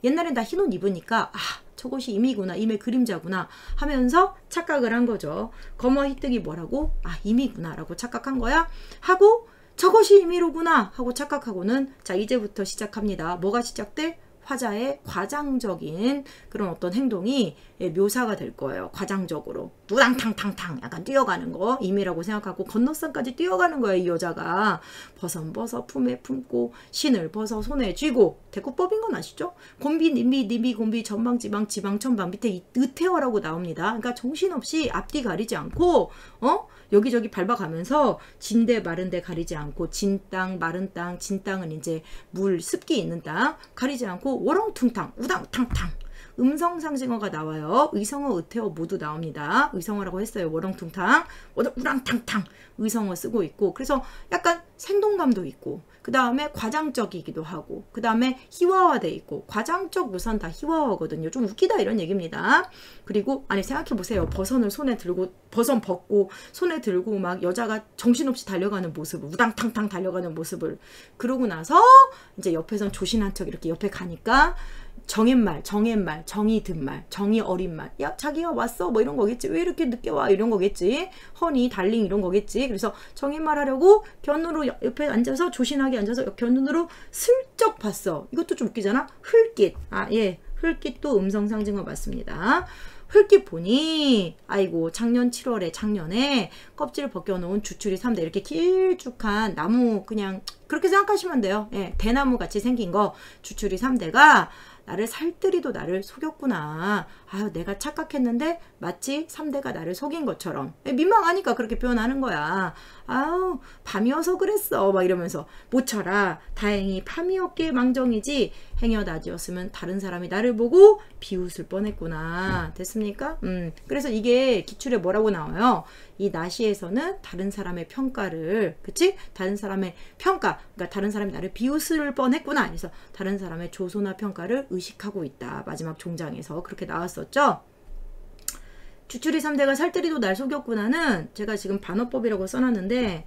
옛날엔 다 흰 옷 입으니까 저것이 임이구나 임의 그림자구나 하면서 착각을 한 거죠. 검어 희뜩이 뭐라고? 임이구나 라고 착각한 거야 하고 저것이 임의로구나 하고 착각하고는 자 이제부터 시작합니다. 뭐가 시작돼? 화자의 과장적인 그런 어떤 행동이 묘사가 될 거예요. 과장적으로 우당탕탕탕 약간 뛰어가는 거 임의라고 생각하고 건너산까지 뛰어가는 거예요. 이 여자가 버선 벗어 품에 품고 신을 벗어 손에 쥐고 대구법인 건 아시죠? 곤비 님비 님비 곤비 전방 지방 지방 천방 밑에 의태어라고 나옵니다. 그러니까 정신없이 앞뒤 가리지 않고 여기저기 밟아가면서 진대 마른 데 가리지 않고 진 땅 마른 땅 진 땅은 이제 물 습기 있는 땅 가리지 않고 워렁퉁탕 우당탕탕 음성상징어가 나와요. 의성어 의태어 모두 나옵니다. 의성어라고 했어요. 워렁퉁탕 우랑탕탕 의성어 쓰고 있고 그래서 약간 생동감도 있고 그 다음에 과장적이기도 하고 그 다음에 희화화돼 있고 과장적 묘사는 다 희화화거든요. 좀 웃기다 이런 얘기입니다. 그리고 아니 생각해보세요. 버선을 손에 들고 버선 벗고 손에 들고 막 여자가 정신없이 달려가는 모습을 우당탕탕 달려가는 모습을 그러고 나서 이제 옆에선 조신한 척 이렇게 옆에 가니까 정옛말, 정이 든 말, 정이 어린 말. 야, 자기가 왔어? 뭐 이런 거겠지. 왜 이렇게 늦게 와? 이런 거겠지. 허니, 달링 이런 거겠지. 그래서 정옛말 하려고 견눈으로 옆에 앉아서 조신하게 앉아서 견눈으로 슬쩍 봤어. 이것도 좀 웃기잖아. 흘깃. 흘깃도 음성상징어 맞습니다. 흘깃 보니 아이고 작년 7월에 작년에 껍질을 벗겨놓은 주추리 3대 이렇게 길쭉한 나무 그냥 그렇게 생각하시면 돼요. 대나무 같이 생긴 거 주추리 3대가 나를 살뜰히도 나를 속였구나. 내가 착각했는데 마치 3대가 나를 속인 것처럼 민망하니까 그렇게 표현하는 거야. 밤이어서 그랬어 막 이러면서 못 쳐라. 다행히 밤이었기에 망정이지 행여 낮이었으면 다른 사람이 나를 보고 비웃을 뻔했구나. 됐습니까? 그래서 이게 기출에 뭐라고 나와요? 이 나시에서는 다른 사람의 평가를 그치? 다른 사람의 평가 그러니까 다른 사람이 나를 비웃을 뻔했구나. 그래서 다른 사람의 조소나 평가를 의식하고 있다. 마지막 종장에서 그렇게 나왔었죠. 주추리 3대가 살뜰히도 날 속였구나는 제가 지금 반어법이라고 써놨는데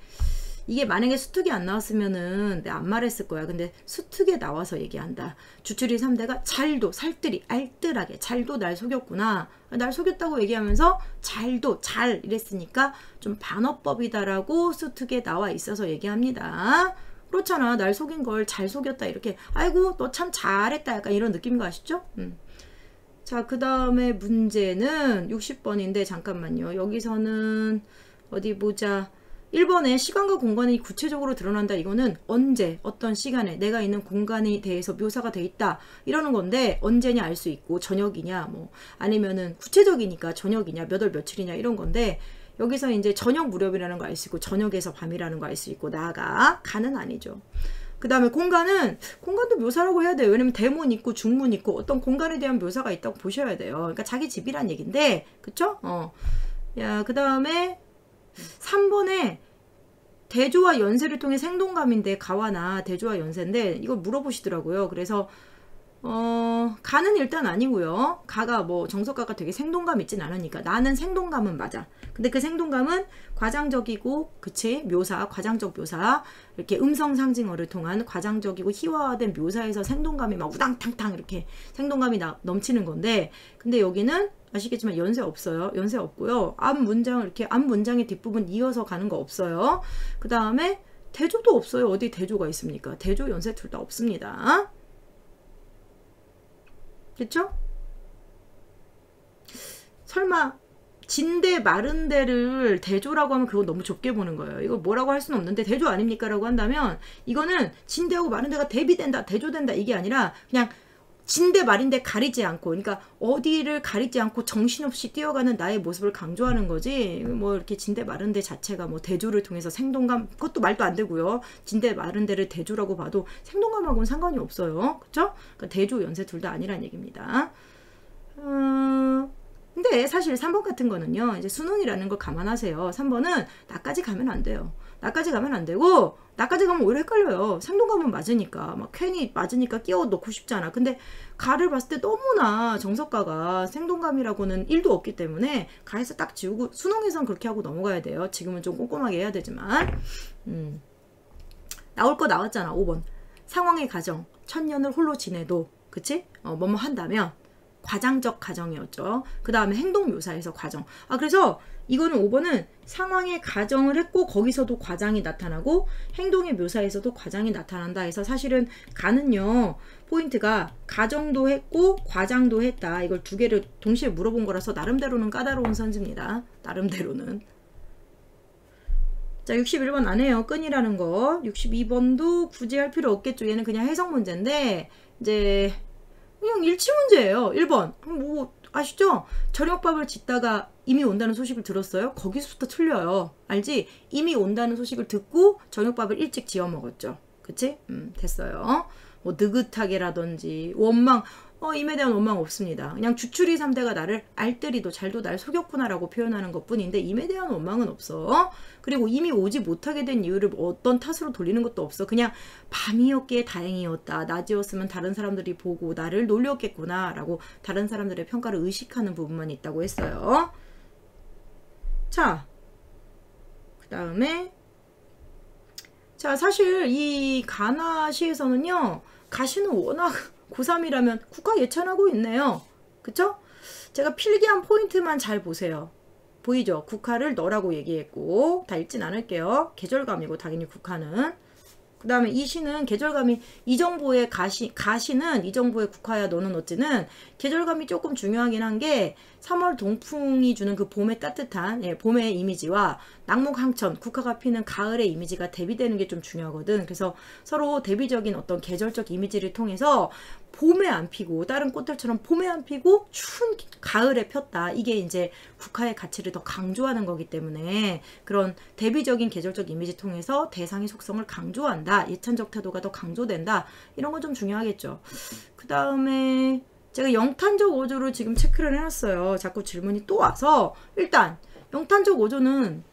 이게 만약에 수특이 안 나왔으면은 내가 안 말했을 거야. 근데 수특에 나와서 얘기한다. 주추리 3대가 잘도 살뜰히 알뜰하게 잘도 날 속였구나. 날 속였다고 얘기하면서 잘도 잘 이랬으니까 좀 반어법이다라고 수특에 나와 있어서 얘기합니다. 그렇잖아. 날 속인 걸 잘 속였다 이렇게 아이고 너 참 잘했다 약간 이런 느낌인 거 아시죠? 자, 그 다음에 문제는 60번인데 잠깐만요. 여기서는 어디 보자. 1번에 시간과 공간이 구체적으로 드러난다. 이거는 언제 어떤 시간에 내가 있는 공간에 대해서 묘사가 돼 있다 이러는 건데 언제냐 알 수 있고 저녁이냐 뭐 아니면은 구체적이니까 저녁이냐 몇 월 며칠이냐 이런 건데 여기서 이제 저녁 무렵이라는 거 알 수 있고 저녁에서 밤이라는 거 알 수 있고 나아가 간은 아니죠. 그 다음에 공간도 묘사라고 해야 돼요. 왜냐면 대문 있고 중문 있고 어떤 공간에 대한 묘사가 있다고 보셔야 돼요. 그러니까 자기 집이란 얘긴데 그쵸? 그 다음에 3번에 대조와 연세를 통해 생동감인데 가와나 대조와 연세인데 이거 물어보시더라고요. 그래서 가는 일단 아니고요. 가가 뭐 정석가가 되게 생동감 있진 않으니까 나는 생동감은 맞아. 근데 그 생동감은 과장적이고 그치 과장적 묘사 이렇게 음성상징어를 통한 과장적이고 희화화된 묘사에서 생동감이 막 우당탕탕 이렇게 생동감이 넘치는 건데 근데 여기는 아시겠지만 연세 없어요. 연세 없고요. 앞 문장의 뒷부분 이어서 가는 거 없어요. 그 다음에 대조도 없어요. 어디 대조가 있습니까? 대조 연세 둘 다 없습니다. 그쵸? 설마 진대 마른 데를 대조라고 하면 그건 너무 좁게 보는 거예요. 이거 뭐라고 할 수는 없는데 대조 아닙니까? 라고 한다면 이거는 진대하고 마른 데가 대비된다, 대조된다 이게 아니라 그냥 진대 말인데 가리지 않고, 그러니까 어디를 가리지 않고 정신없이 뛰어가는 나의 모습을 강조하는 거지. 뭐 이렇게 진대 마른데 자체가 뭐 대조를 통해서 생동감, 그것도 말도 안 되고요. 진대 마른데를 대조라고 봐도 생동감하고는 상관이 없어요. 그쵸? 그러니까 대조 연세 둘 다 아니란 얘기입니다. 근데 사실 3번 같은 거는요, 이제 수능이라는 걸 감안하세요. 3번은 나까지 가면 안 돼요. 나까지 가면 안 되고, 나까지 가면 오히려 헷갈려요. 생동감은 맞으니까, 막 괜히 맞으니까 끼워 넣고 싶잖아. 근데 가를 봤을 때 너무나 정석가가 생동감이라고는 1도 없기 때문에 가에서 딱 지우고, 수능에선 그렇게 하고 넘어가야 돼요. 지금은 좀 꼼꼼하게 해야 되지만. 나올 거 나왔잖아. 5번. 상황의 가정, 천년을 홀로 지내도, 그치? 뭐뭐 한다면, 과장적 가정이었죠. 그 다음에 행동 묘사에서 과정. 그래서 이거는 5번은 상황의 가정을 했고 거기서도 과장이 나타나고 행동의 묘사에서도 과장이 나타난다 해서 사실은 가는요, 포인트가 가정도 했고 과장도 했다. 이걸 두 개를 동시에 물어본 거라서 나름대로는 까다로운 선지입니다. 나름대로는. 자, 61번 안 해요. 끈이라는 거. 62번도 굳이 할 필요 없겠죠. 얘는 그냥 해석 문제인데 이제 그냥 일치 문제예요. 1번. 뭐 아시죠? 저녁밥을 짓다가 이미 온다는 소식을 들었어요? 거기서부터 틀려요. 알지? 이미 온다는 소식을 듣고 저녁밥을 일찍 지어 먹었죠. 그치? 됐어요. 뭐 느긋하게라든지 원망, 임에 대한 원망 없습니다. 그냥 주추리 3대가 나를 알뜰히도 잘도 날 속였구나라고 표현하는 것뿐인데 임에 대한 원망은 없어. 그리고 이미 오지 못하게 된 이유를 어떤 탓으로 돌리는 것도 없어. 그냥 밤이었기에 다행이었다. 낮이었으면 다른 사람들이 보고 나를 놀렸겠구나 라고 다른 사람들의 평가를 의식하는 부분만 있다고 했어요. 자, 그 다음에 자, 사실 이 가나시에서는요, 가시는 워낙 고3이라면 국가 예찬하고 있네요. 그쵸? 제가 필기한 포인트만 잘 보세요. 보이죠? 국화를 너라고 얘기했고, 다 읽진 않을게요. 계절감이고, 당연히 국화는. 그 다음에 이 시는 계절감이, 이정보의 가시는 이정보의 국화야 너는 어찌는 계절감이 조금 중요하긴 한 게 3월 동풍이 주는 그 봄의 따뜻한, 봄의 이미지와 낙목항천, 국화가 피는 가을의 이미지가 대비되는 게 좀 중요하거든. 그래서 서로 대비적인 어떤 계절적 이미지를 통해서 봄에 안 피고 다른 꽃들처럼 봄에 안 피고 추운 가을에 폈다. 이게 이제 국화의 가치를 더 강조하는 거기 때문에 그런 대비적인 계절적 이미지 통해서 대상의 속성을 강조한다. 예찬적 태도가 더 강조된다. 이런 건 좀 중요하겠죠. 그 다음에 제가 영탄적 어조를 지금 체크를 해놨어요. 자꾸 질문이 또 와서 일단 영탄적 어조는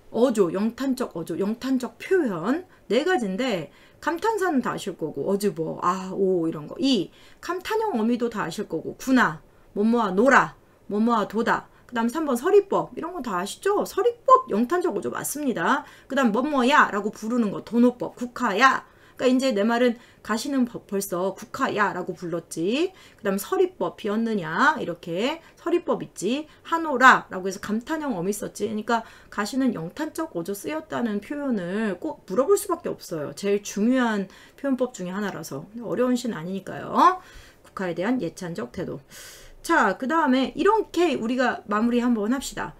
영탄적 어조, 영탄적 표현 4가지인데 감탄사는 다 아실 거고 어즈버, 오 이런 거. 감탄형 어미도 다 아실 거고 구나, 뭐뭐와 노라, 뭐뭐와 도다. 그 다음 3번 서리법 이런 거 다 아시죠? 서리법 영탄적 어조 맞습니다. 그 다음 뭐뭐야 라고 부르는 거 도노법, 국화야. 그러니까 이제 내 말은 가시는 벌써 국화야 라고 불렀지. 그 다음 서리법 비었느냐 이렇게 서리법 있지. 한오라 라고 해서 감탄형 어미 썼지. 그러니까 가시는 영탄적 어조 쓰였다는 표현을 꼭 물어볼 수밖에 없어요. 제일 중요한 표현법 중에 하나라서. 어려운 시는 아니니까요. 국화에 대한 예찬적 태도. 자, 그 다음에 이렇게 우리가 마무리 한번 합시다.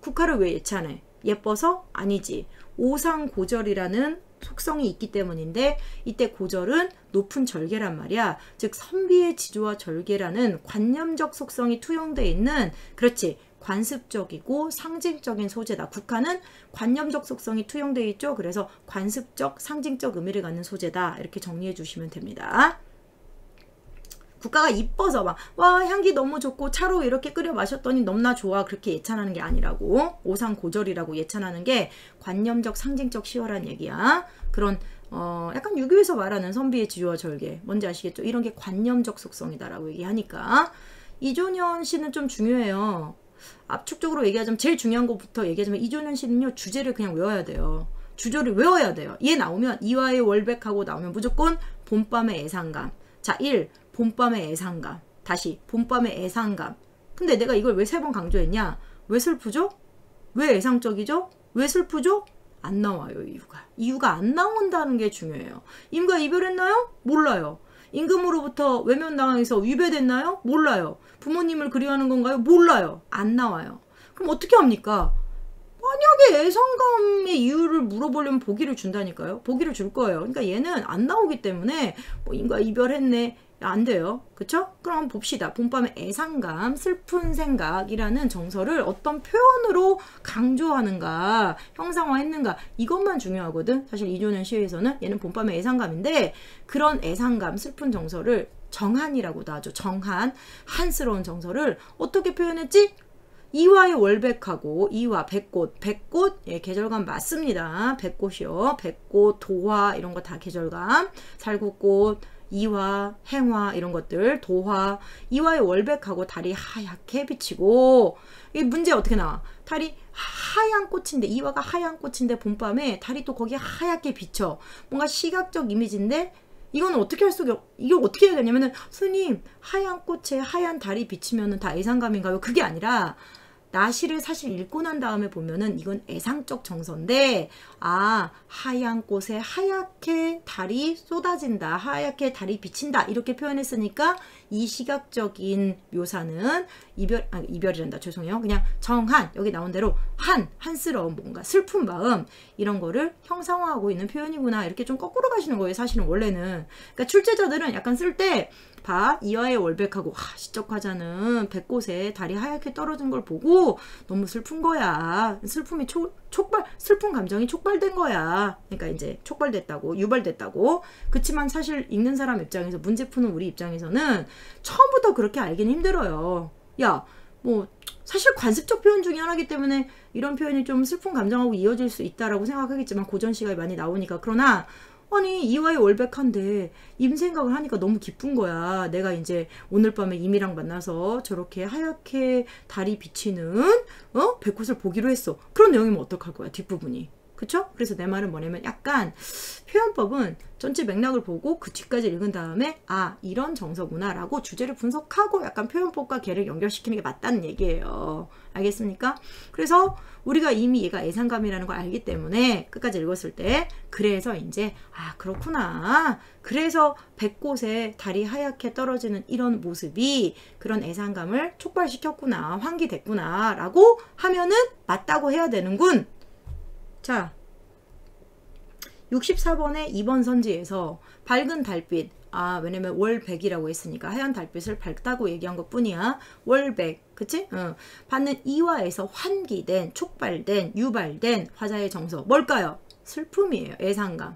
국화를 왜 예찬해? 예뻐서? 아니지. 오상고절이라는 속성이 있기 때문인데 이때 고절은 높은 절개란 말이야. 즉 선비의 지조와 절개라는 관념적 속성이 투영되어 있는, 그렇지, 관습적이고 상징적인 소재다. 국화는 관념적 속성이 투영되어 있죠. 그래서 관습적, 상징적 의미를 갖는 소재다. 이렇게 정리해 주시면 됩니다. 국화가 이뻐서 막 와 향기 너무 좋고 차로 이렇게 끓여 마셨더니 넘나 좋아 그렇게 예찬하는 게 아니라고. 오상고절이라고 예찬하는 게 관념적 상징적 시어란 얘기야. 그런 약간 유교에서 말하는 선비의 지조와 절개 뭔지 아시겠죠? 이런 게 관념적 속성이다라고 얘기하니까 이존현 씨는 좀 중요해요. 압축적으로 얘기하자면 제일 중요한 것부터 얘기하자면 이존현 씨는요 주제를 그냥 외워야 돼요. 주조를 외워야 돼요. 얘 나오면 이화의 월백하고 나오면 무조건 봄밤의 애상감. 자, 1. 봄밤의 애상감. 다시 봄밤의 애상감. 근데 내가 이걸 왜 3번 강조했냐? 왜 슬프죠? 왜 애상적이죠? 왜 슬프죠? 안 나와요. 이유가 안 나온다는 게 중요해요. 임과 이별했나요? 몰라요. 임금으로부터 외면당해서 위배됐나요? 몰라요. 부모님을 그리워하는 건가요? 몰라요. 안 나와요. 그럼 어떻게 합니까? 만약에 애상감의 이유를 물어보려면 보기를 준다니까요. 보기를 줄 거예요. 그러니까 얘는 안 나오기 때문에 뭐 임과 이별했네. 안 돼요. 그쵸? 그럼 한번 봅시다. 봄밤의 애상감, 슬픈 생각이라는 정서를 어떤 표현으로 강조하는가, 형상화했는가, 이것만 중요하거든. 사실 이조연 시에서는 얘는 봄밤의 애상감인데, 그런 애상감, 슬픈 정서를 정한이라고도 하죠. 정한, 한스러운 정서를 어떻게 표현했지? 이화의 월백하고 이화, 백꽃, 예, 계절감 맞습니다. 백꽃이요. 백꽃, 도화 이런 거 다 계절감. 살구꽃, 이화, 행화 이런 것들, 도화, 이화의 월백하고 달이 하얗게 비치고, 이 문제 어떻게 나와? 달이 하얀 꽃인데, 이화가 하얀 꽃인데 봄밤에 달이 또 거기에 하얗게 비쳐. 뭔가 시각적 이미지인데 이건 어떻게 할 수가, 이걸 어떻게 해야 되냐면은, 스님, 하얀 꽃에 하얀 달이 비치면은 다 애상감인가요? 그게 아니라, 나시를 사실 읽고 난 다음에 보면은 이건 애상적 정서인데, 아, 하얀 꽃에 하얗게 달이 쏟아진다, 하얗게 달이 비친다, 이렇게 표현했으니까 이 시각적인 묘사는 이별이란다, 죄송해요. 그냥 정한, 여기 나온 대로 한스러운 뭔가 슬픈 마음, 이런 거를 형상화하고 있는 표현이구나, 이렇게 좀 거꾸로 가시는 거예요, 사실은 원래는. 그러니까 출제자들은 약간 쓸 때, 봐, 이화의 월백하고, 시적화자는 백꽃에 달이 하얗게 떨어진 걸 보고 너무 슬픈 거야. 슬픔이 슬픈 감정이 촉발된 거야. 그러니까 이제 촉발됐다고, 유발됐다고. 그치만 사실 읽는 사람 입장에서, 문제 푸는 우리 입장에서는 처음부터 그렇게 알기는 힘들어요. 야, 뭐 사실 관습적 표현 중에 하나이기 때문에 이런 표현이 좀 슬픈 감정하고 이어질 수 있다라고 생각하겠지만, 고전 시가 많이 나오니까. 그러나 아니, 이화의 월백한데 임 생각을 하니까 너무 기쁜 거야. 내가 이제 오늘 밤에 임이랑 만나서 저렇게 하얗게 달이 비치는 백꽃을 보기로 했어. 그런 내용이면 어떡할 거야, 뒷부분이. 그쵸? 그래서 내 말은 뭐냐면, 약간 표현법은 전체 맥락을 보고 그 뒤까지 읽은 다음에, 아, 이런 정서구나 라고 주제를 분석하고 약간 표현법과 걔를 연결시키는 게 맞다는 얘기예요. 알겠습니까? 그래서 우리가 이미 얘가 애상감이라는 걸 알기 때문에 끝까지 읽었을 때, 그래서 이제, 아, 그렇구나. 그래서 백꽃에 달이 하얗게 떨어지는 이런 모습이 그런 애상감을 촉발시켰구나, 환기됐구나 라고 하면은 맞다고 해야 되는군. 자, 64번의 2번 선지에서 밝은 달빛, 왜냐면 월백이라고 했으니까 하얀 달빛을 밝다고 얘기한 것 뿐이야. 월백, 그치? 받는 이화에서 환기된, 촉발된, 유발된 화자의 정서, 뭘까요? 슬픔이에요. 애상감.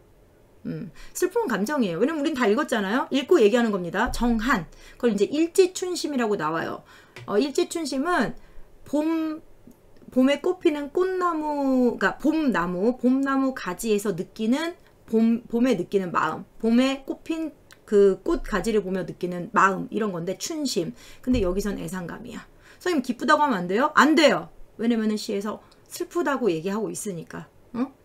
슬픈 감정이에요. 왜냐면 우린 다 읽었잖아요. 읽고 얘기하는 겁니다. 정한. 그걸 이제 일지춘심이라고 나와요. 일지춘심은 봄에 꽃피는 꽃나무가, 봄나무 가지에서 느끼는 봄에 느끼는 마음, 봄에 꽃핀 그 꽃 가지를 보며 느끼는 마음, 이런 건데 춘심. 근데 여기선 애상감이야. 선생님, 기쁘다고 하면 안 돼요? 안 돼요. 왜냐면은 시에서 슬프다고 얘기하고 있으니까.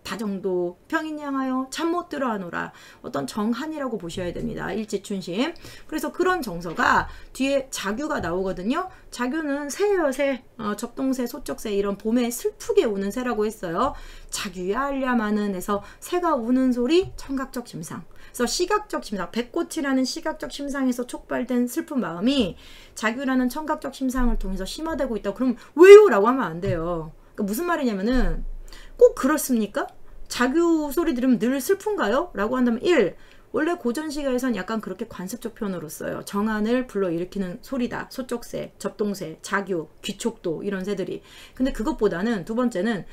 다정도 평인 향하여 참 못 들어하노라. 어떤 정한이라고 보셔야 됩니다. 일지춘심. 그래서 그런 정서가 뒤에 자규가 나오거든요. 자규는 새예요, 새. 접동새, 소쩍새, 이런 봄에 슬프게 우는 새라고 했어요. 자규야 알랴마는 에서 새가 우는 소리, 청각적 심상. 그래서 시각적 심상, 백꽃이라는 시각적 심상에서 촉발된 슬픈 마음이 자규라는 청각적 심상을 통해서 심화되고 있다. 그럼 왜요? 라고 하면 안 돼요. 그러니까 무슨 말이냐면은, 꼭 그렇습니까? 자규 소리 들으면 늘 슬픈가요? 라고 한다면 1. 원래 고전시가에선 약간 그렇게 관습적 표현으로 써요. 정한을 불러일으키는 소리다. 소쩍새, 접동새, 자규, 귀촉도, 이런 새들이. 근데 그것보다는 두 번째는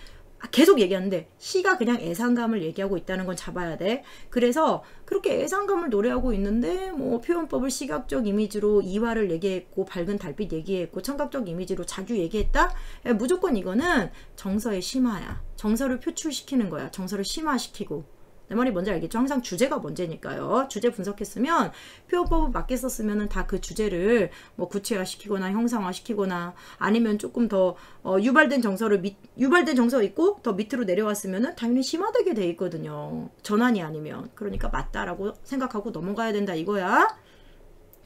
계속 얘기하는데 시가 그냥 애상감을 얘기하고 있다는 건 잡아야 돼. 그래서 그렇게 애상감을 노래하고 있는데 뭐 표현법을 시각적 이미지로 이화를 얘기했고, 밝은 달빛 얘기했고, 청각적 이미지로 자규 얘기했다? 무조건 이거는 정서의 심화야. 정서를 표출시키는 거야. 정서를 심화시키고. 내 말이 뭔지 알겠죠? 항상 주제가 문제니까요. 주제 분석했으면, 표현법을 맞게 썼으면 다 그 주제를 뭐 구체화시키거나 형상화시키거나, 아니면 조금 더 유발된 정서 있고 더 밑으로 내려왔으면 당연히 심화되게 돼 있거든요. 전환이 아니면. 그러니까 맞다라고 생각하고 넘어가야 된다 이거야.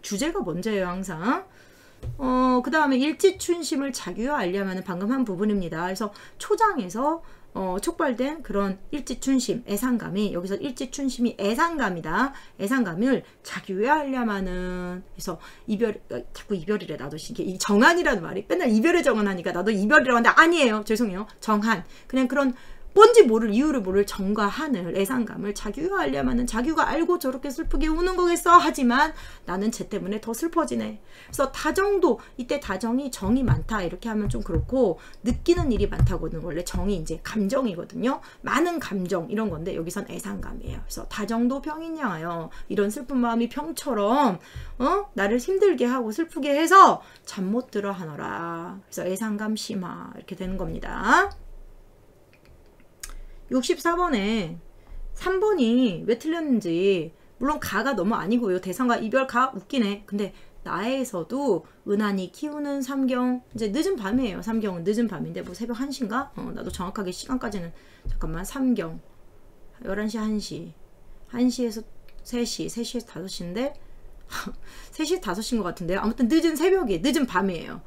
주제가 문제예요, 항상. 그 다음에 일지춘심을 자규와 알려면 방금 한 부분입니다. 그래서 초장에서 촉발된 그런 일지춘심, 애상감이, 여기서 일지춘심이 애상감이다. 애상감을 자규에 하려면은, 그래서 자꾸 이별이래. 나도 이 정한이라는 말이 맨날 이별의 정한하니까 나도 이별이라고 하는데 아니에요. 죄송해요. 정한. 그냥 그런 뭔지 모를 이유를 모를 정과 하늘, 애상감을 자규가 알려면은 자규가 알고 저렇게 슬프게 우는 거겠어. 하지만 나는 쟤 때문에 더 슬퍼지네. 그래서 다정도, 이때 다정이 정이 많다 이렇게 하면 좀 그렇고, 느끼는 일이 많다고는 원래 정이 이제 감정이거든요. 많은 감정 이런 건데 여기선 애상감이에요. 그래서 다정도 평인양하여, 이런 슬픈 마음이 평처럼 나를 힘들게 하고 슬프게 해서 잠 못 들어 하노라. 그래서 애상감 심하 이렇게 되는 겁니다. 64번에 3번이 왜 틀렸는지, 물론 가가 너무 아니고요. 대상과 이별 가 웃기네. 근데 나에서도 은하니 키우는 삼경, 이제 늦은 밤이에요. 삼경은 늦은 밤인데 뭐 새벽 1시인가? 나도 정확하게 시간까지는, 잠깐만, 삼경 11시 1시 1시에서 3시 3시에서 5시인데 3시에서 5시인 것 같은데요. 아무튼 늦은 새벽이, 늦은 밤이에요.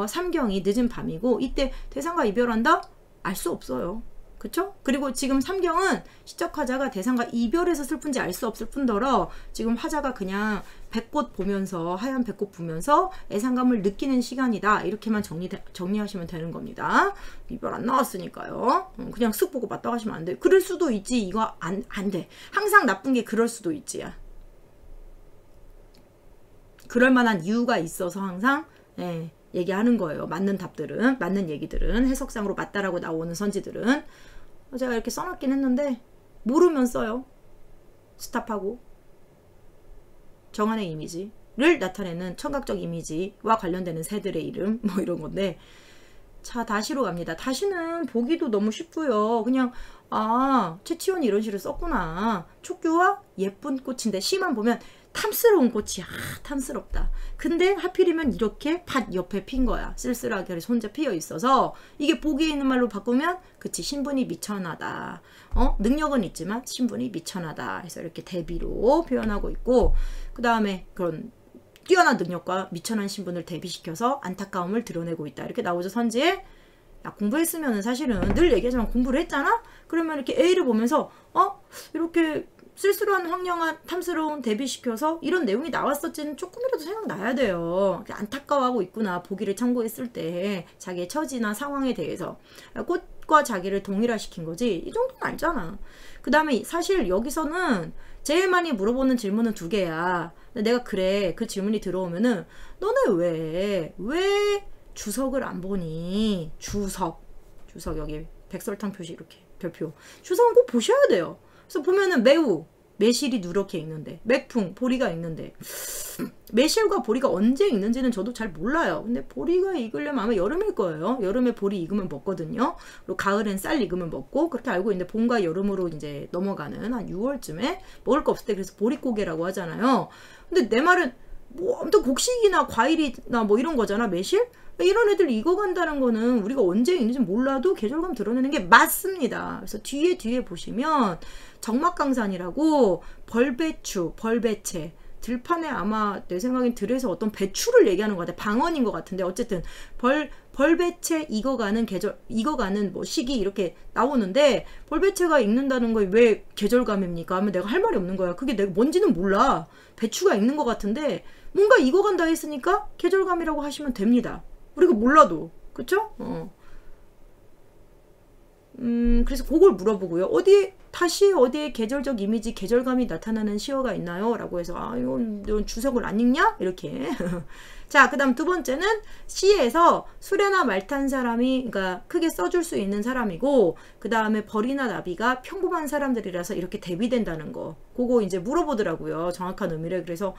삼경이 늦은 밤이고, 이때 대상과 이별한다? 알 수 없어요. 그쵸? 그리고 지금 삼경은 시적 화자가 대상과 이별해서 슬픈지 알 수 없을 뿐더러 지금 화자가 그냥 백꽃 보면서, 하얀 백꽃 보면서 애상감을 느끼는 시간이다. 이렇게만 정리하시면 되는 겁니다. 이별 안 나왔으니까요. 그냥 쓱 보고 맞다 하시면 안 돼. 그럴 수도 있지. 이거 안 돼. 항상 나쁜 게 그럴 수도 있지. 그럴 만한 이유가 있어서 항상 얘기하는 거예요. 맞는 답들은, 맞는 얘기들은, 해석상으로 맞다라고 나오는 선지들은. 제가 이렇게 써놨긴 했는데 모르면 써요. 스탑하고. 정한의 이미지를 나타내는 청각적 이미지와 관련되는 새들의 이름 뭐 이런 건데, 자 다시로 갑니다. 다시는 보기도 너무 쉽고요. 그냥 최치원이 이런 시를 썼구나. 촉규와 예쁜 꽃인데, 시만 보면 탐스러운 꽃이, 탐스럽다. 근데 하필이면 이렇게 밭 옆에 핀 거야. 쓸쓸하게 혼자 피어 있어서, 이게 보기에 있는 말로 바꾸면, 그치, 신분이 미천하다. 능력은 있지만 신분이 미천하다. 해서 이렇게 대비로 표현하고 있고, 그 다음에 그런 뛰어난 능력과 미천한 신분을 대비시켜서 안타까움을 드러내고 있다. 이렇게 나오죠, 선지에. 야, 공부했으면은 사실은 늘 얘기하지만 공부를 했잖아? 그러면 이렇게 A를 보면서, 이렇게 쓸쓸한 황량한 탐스러운 대비시켜서 이런 내용이 나왔었지는 조금이라도 생각나야 돼요. 안타까워하고 있구나. 보기를 참고했을 때 자기의 처지나 상황에 대해서 꽃과 자기를 동일화시킨 거지. 이 정도는 알잖아. 그 다음에 사실 여기서는 제일 많이 물어보는 질문은 2개야. 근데 내가 그래, 그 질문이 들어오면은 너네 왜 주석을 안 보니? 주석 여기 백설탕 표시 이렇게 별표. 주석은 꼭 보셔야 돼요. 그래서 보면은 매실이 누렇게 있는데, 맥풍, 보리가 있는데, 매실과 보리가 언제 익는지는 저도 잘 몰라요. 근데 보리가 익으려면 아마 여름일 거예요. 여름에 보리 익으면 먹거든요. 그리고 가을엔 쌀 익으면 먹고, 그렇게 알고 있는데 봄과 여름으로 이제 넘어가는 한 6월쯤에 먹을 거 없을 때 그래서 보리고개라고 하잖아요. 근데 내 말은 뭐 아무튼 곡식이나 과일이나 뭐 이런 거잖아, 매실? 이런 애들 익어간다는 거는 우리가 언제 익는지 몰라도 계절감 드러내는 게 맞습니다. 그래서 뒤에 보시면 정막강산이라고 벌배추, 벌배채, 들판에 아마 내 생각엔 들에서 어떤 배추를 얘기하는 것 같아. 방언인 것 같은데 어쨌든 벌배채 익어가는 뭐 시기 이렇게 나오는데, 벌배채가 익는다는 거에 왜 계절감입니까? 하면 내가 할 말이 없는 거야. 그게 내가 뭔지는 몰라. 배추가 익는 것 같은데 뭔가 익어간다 했으니까 계절감이라고 하시면 됩니다. 우리가 몰라도. 그쵸? 그래서 그걸 물어보고요. 어디에 계절적 이미지, 계절감이 나타나는 시어가 있나요? 라고 해서, 이건 주석을 안 읽냐? 이렇게. 자, 그 다음 2번째는 시에서 수레나 말 탄 사람이, 그러니까 크게 써줄 수 있는 사람이고, 그 다음에 벌이나 나비가 평범한 사람들이라서 이렇게 대비된다는 거. 그거 이제 물어보더라고요. 정확한 의미를. 그래서,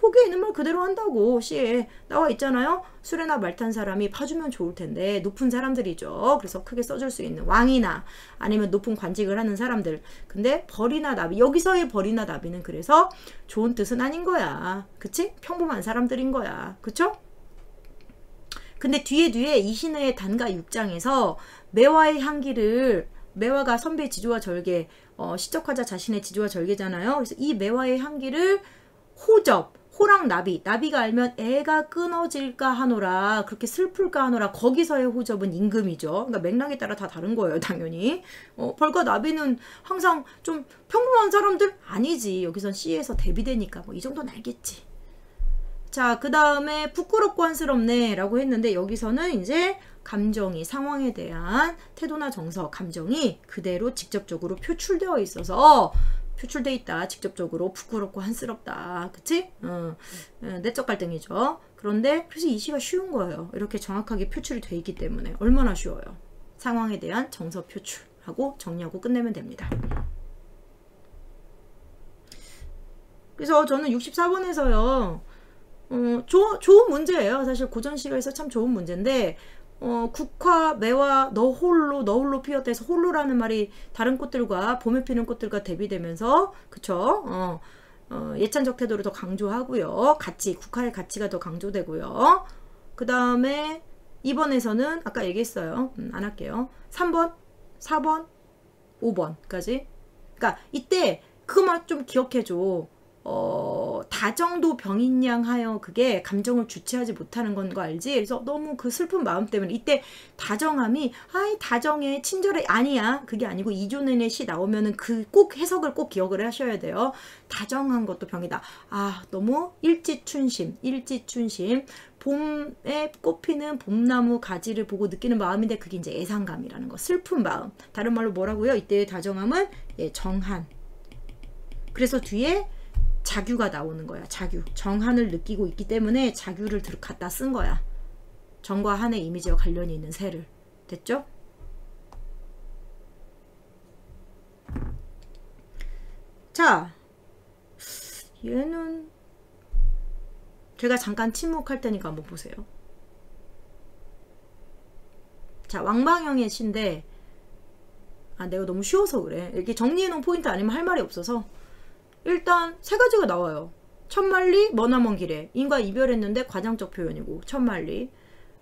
보기에 있는 말 그대로 한다고 시에 나와 있잖아요. 수레나 말 탄 사람이 파주면 좋을 텐데, 높은 사람들이죠. 그래서 크게 써줄 수 있는 왕이나 아니면 높은 관직을 하는 사람들. 근데 벌이나 나비, 여기서의 벌이나 나비는 그래서 좋은 뜻은 아닌 거야. 그치? 평범한 사람들인 거야. 그쵸? 근데 뒤에 이신의 단가 6장에서 매화의 향기를, 매화가 선비의 지조와 절개, 시적화자 자신의 지조와 절개잖아요. 그래서 이 매화의 향기를 호랑 나비가 알면 애가 끊어질까 하노라, 그렇게 슬플까 하노라. 거기서의 호접은 임금이죠. 그러니까 맥락에 따라 다 다른 거예요, 당연히. 벌과 나비는 항상 좀 평범한 사람들 아니지. 여기선 C에서 대비되니까 뭐 이 정도는 알겠지. 자, 그 다음에 부끄럽고 한스럽네 라고 했는데, 여기서는 이제 감정이 상황에 대한 태도나 정서, 감정이 그대로 직접적으로 표출되어 있어서 표출돼 있다. 직접적으로 부끄럽고 한스럽다. 그치? 내적 갈등이죠. 그런데 그래서 이 시가 쉬운 거예요. 이렇게 정확하게 표출이 돼 있기 때문에 얼마나 쉬워요. 상황에 대한 정서 표출하고 정리하고 끝내면 됩니다. 그래서 저는 64번에서요. 좋은 문제예요. 사실 고전시가에서 참 좋은 문제인데 국화, 매화, 너홀로 피었다 해서 홀로라는 말이 다른 꽃들과 봄에 피는 꽃들과 대비되면서 그쵸? 예찬적 태도를 더 강조하고요. 가치, 국화의 가치가 더 강조되고요. 그 다음에 2번에서는 아까 얘기했어요. 안 할게요. 3번, 4번, 5번까지. 그러니까 이때 그것만 좀 기억해줘. 다정도 병인양 하여 그게 감정을 주체하지 못하는 건 거 알지? 그래서 너무 그 슬픈 마음 때문에 이때 다정함이 아이 다정해 친절해 아니야. 그게 아니고 이조는의 시 나오면은 그 꼭 해석을 꼭 기억을 하셔야 돼요. 다정한 것도 병이다. 아 너무 일지춘심 봄에 꽃피는 봄나무 가지를 보고 느끼는 마음인데 그게 이제 애상감이라는 거 슬픈 마음. 다른 말로 뭐라고요? 이때의 다정함은 예, 정한. 그래서 뒤에 자규가 나오는 거야. 자규. 정한을 느끼고 있기 때문에 자규를 갖다 쓴 거야. 정과 한의 이미지와 관련이 있는 새를. 됐죠? 자, 얘는 제가 잠깐 침묵할 테니까 한번 보세요. 자, 왕방형의 시인데 내가 너무 쉬워서 그래. 이렇게 정리해놓은 포인트 아니면 할 말이 없어서 일단 세 가지가 나와요. 천만리 머나먼 길에 인과 이별했는데 과장적 표현이고 천만리.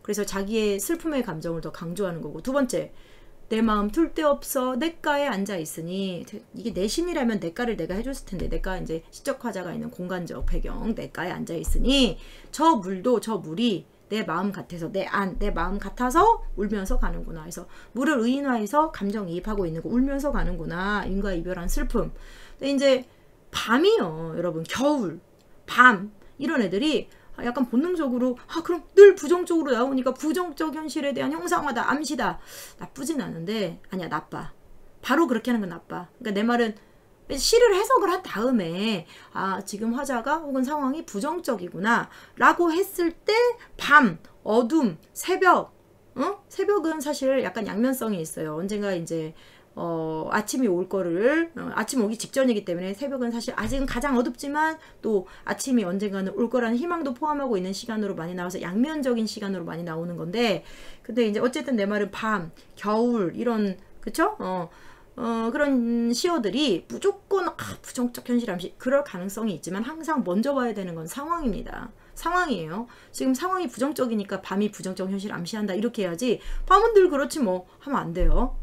그래서 자기의 슬픔의 감정을 더 강조하는 거고 두 번째 내 마음 둘 데 없어 냇가에 앉아있으니 이게 내심이라면 냇가를 내가 해줬을 텐데 냇가 이제 시적 화자가 있는 공간적 배경 냇가에 앉아있으니 저 물도 저 물이 내 마음 같아서 내 마음 같아서 울면서 가는구나. 그래서 물을 의인화해서 감정이입하고 있는 거 울면서 가는구나. 인과 이별한 슬픔. 근데 이제 밤이요 여러분 겨울 밤 이런 애들이 약간 본능적으로 그럼 늘 부정적으로 나오니까 부정적 현실에 대한 형상화다 암시다 나쁘진 않은데 아니야 나빠. 바로 그렇게 하는 건 나빠. 그러니까 내 말은 시를 해석을 한 다음에 지금 화자가 혹은 상황이 부정적이구나 라고 했을 때 밤 어둠 새벽 새벽은 사실 약간 양면성이 있어요. 언젠가 이제 아침이 올 거를 아침 오기 직전이기 때문에 새벽은 사실 아직은 가장 어둡지만 또 아침이 언젠가는 올 거라는 희망도 포함하고 있는 시간으로 많이 나와서 양면적인 시간으로 많이 나오는 건데 근데 이제 어쨌든 내 말은 밤, 겨울 이런 그쵸? 그런 시어들이 무조건 부정적 현실 암시 그럴 가능성이 있지만 항상 먼저 봐야 되는 건 상황입니다. 상황이에요. 지금 상황이 부정적이니까 밤이 부정적 현실 암시한다 이렇게 해야지 밤은 늘 그렇지 뭐 하면 안 돼요.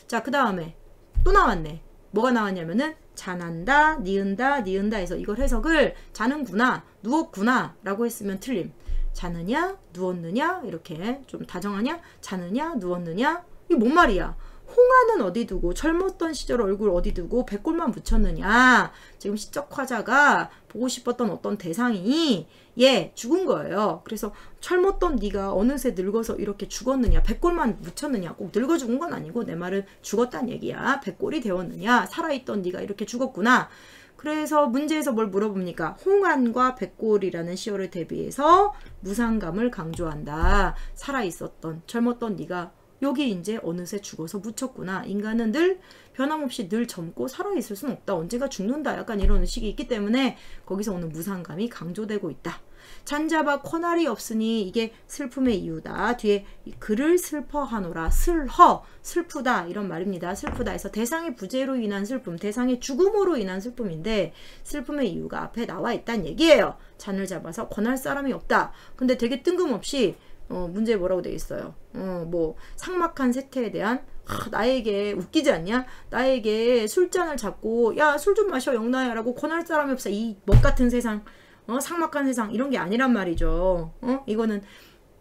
자, 그 다음에 또 나왔네. 뭐가 나왔냐면은 자난다, 니은다 해서 이걸 해석을 자는구나, 누웠구나 라고 했으면 틀림. 자느냐, 누웠느냐 이렇게 좀 다정하냐, 자느냐, 누웠느냐 이게 뭔 말이야. 홍아는 어디 두고 젊었던 시절 얼굴 어디 두고 백골만 묻혔느냐. 지금 시적 화자가 보고 싶었던 어떤 대상이 죽은 거예요. 그래서 젊었던 네가 어느새 늙어서 이렇게 죽었느냐. 백골만 묻혔느냐. 꼭 늙어 죽은 건 아니고 내 말은 죽었단 얘기야. 백골이 되었느냐. 살아있던 네가 이렇게 죽었구나. 그래서 문제에서 뭘 물어봅니까? 홍안과 백골이라는 시어를 대비해서 무상감을 강조한다. 살아있었던 젊었던 네가 여기 이제 어느새 죽어서 묻혔구나. 인간은 늘 변함없이 늘 젊고 살아있을 순 없다. 언제가 죽는다. 약간 이런 의식이 있기 때문에 거기서 오는 무상감이 강조되고 있다. 잔잡아 코날이 없으니 이게 슬픔의 이유다. 뒤에 그를 슬퍼하노라. 슬프다 이런 말입니다. 슬프다 해서 대상의 부재로 인한 슬픔, 대상의 죽음으로 인한 슬픔인데 슬픔의 이유가 앞에 나와 있다는 얘기예요. 잔을 잡아서 권할 사람이 없다. 근데 되게 뜬금없이 문제에 뭐라고 되어 있어요. 뭐 삭막한 세태에 대한 나에게 웃기지 않냐? 나에게 술잔을 잡고 야 술 좀 마셔 영나야 라고 권할 사람이 없어. 이 먹같은 세상 삭막한 세상 이런 게 아니란 말이죠. 이거는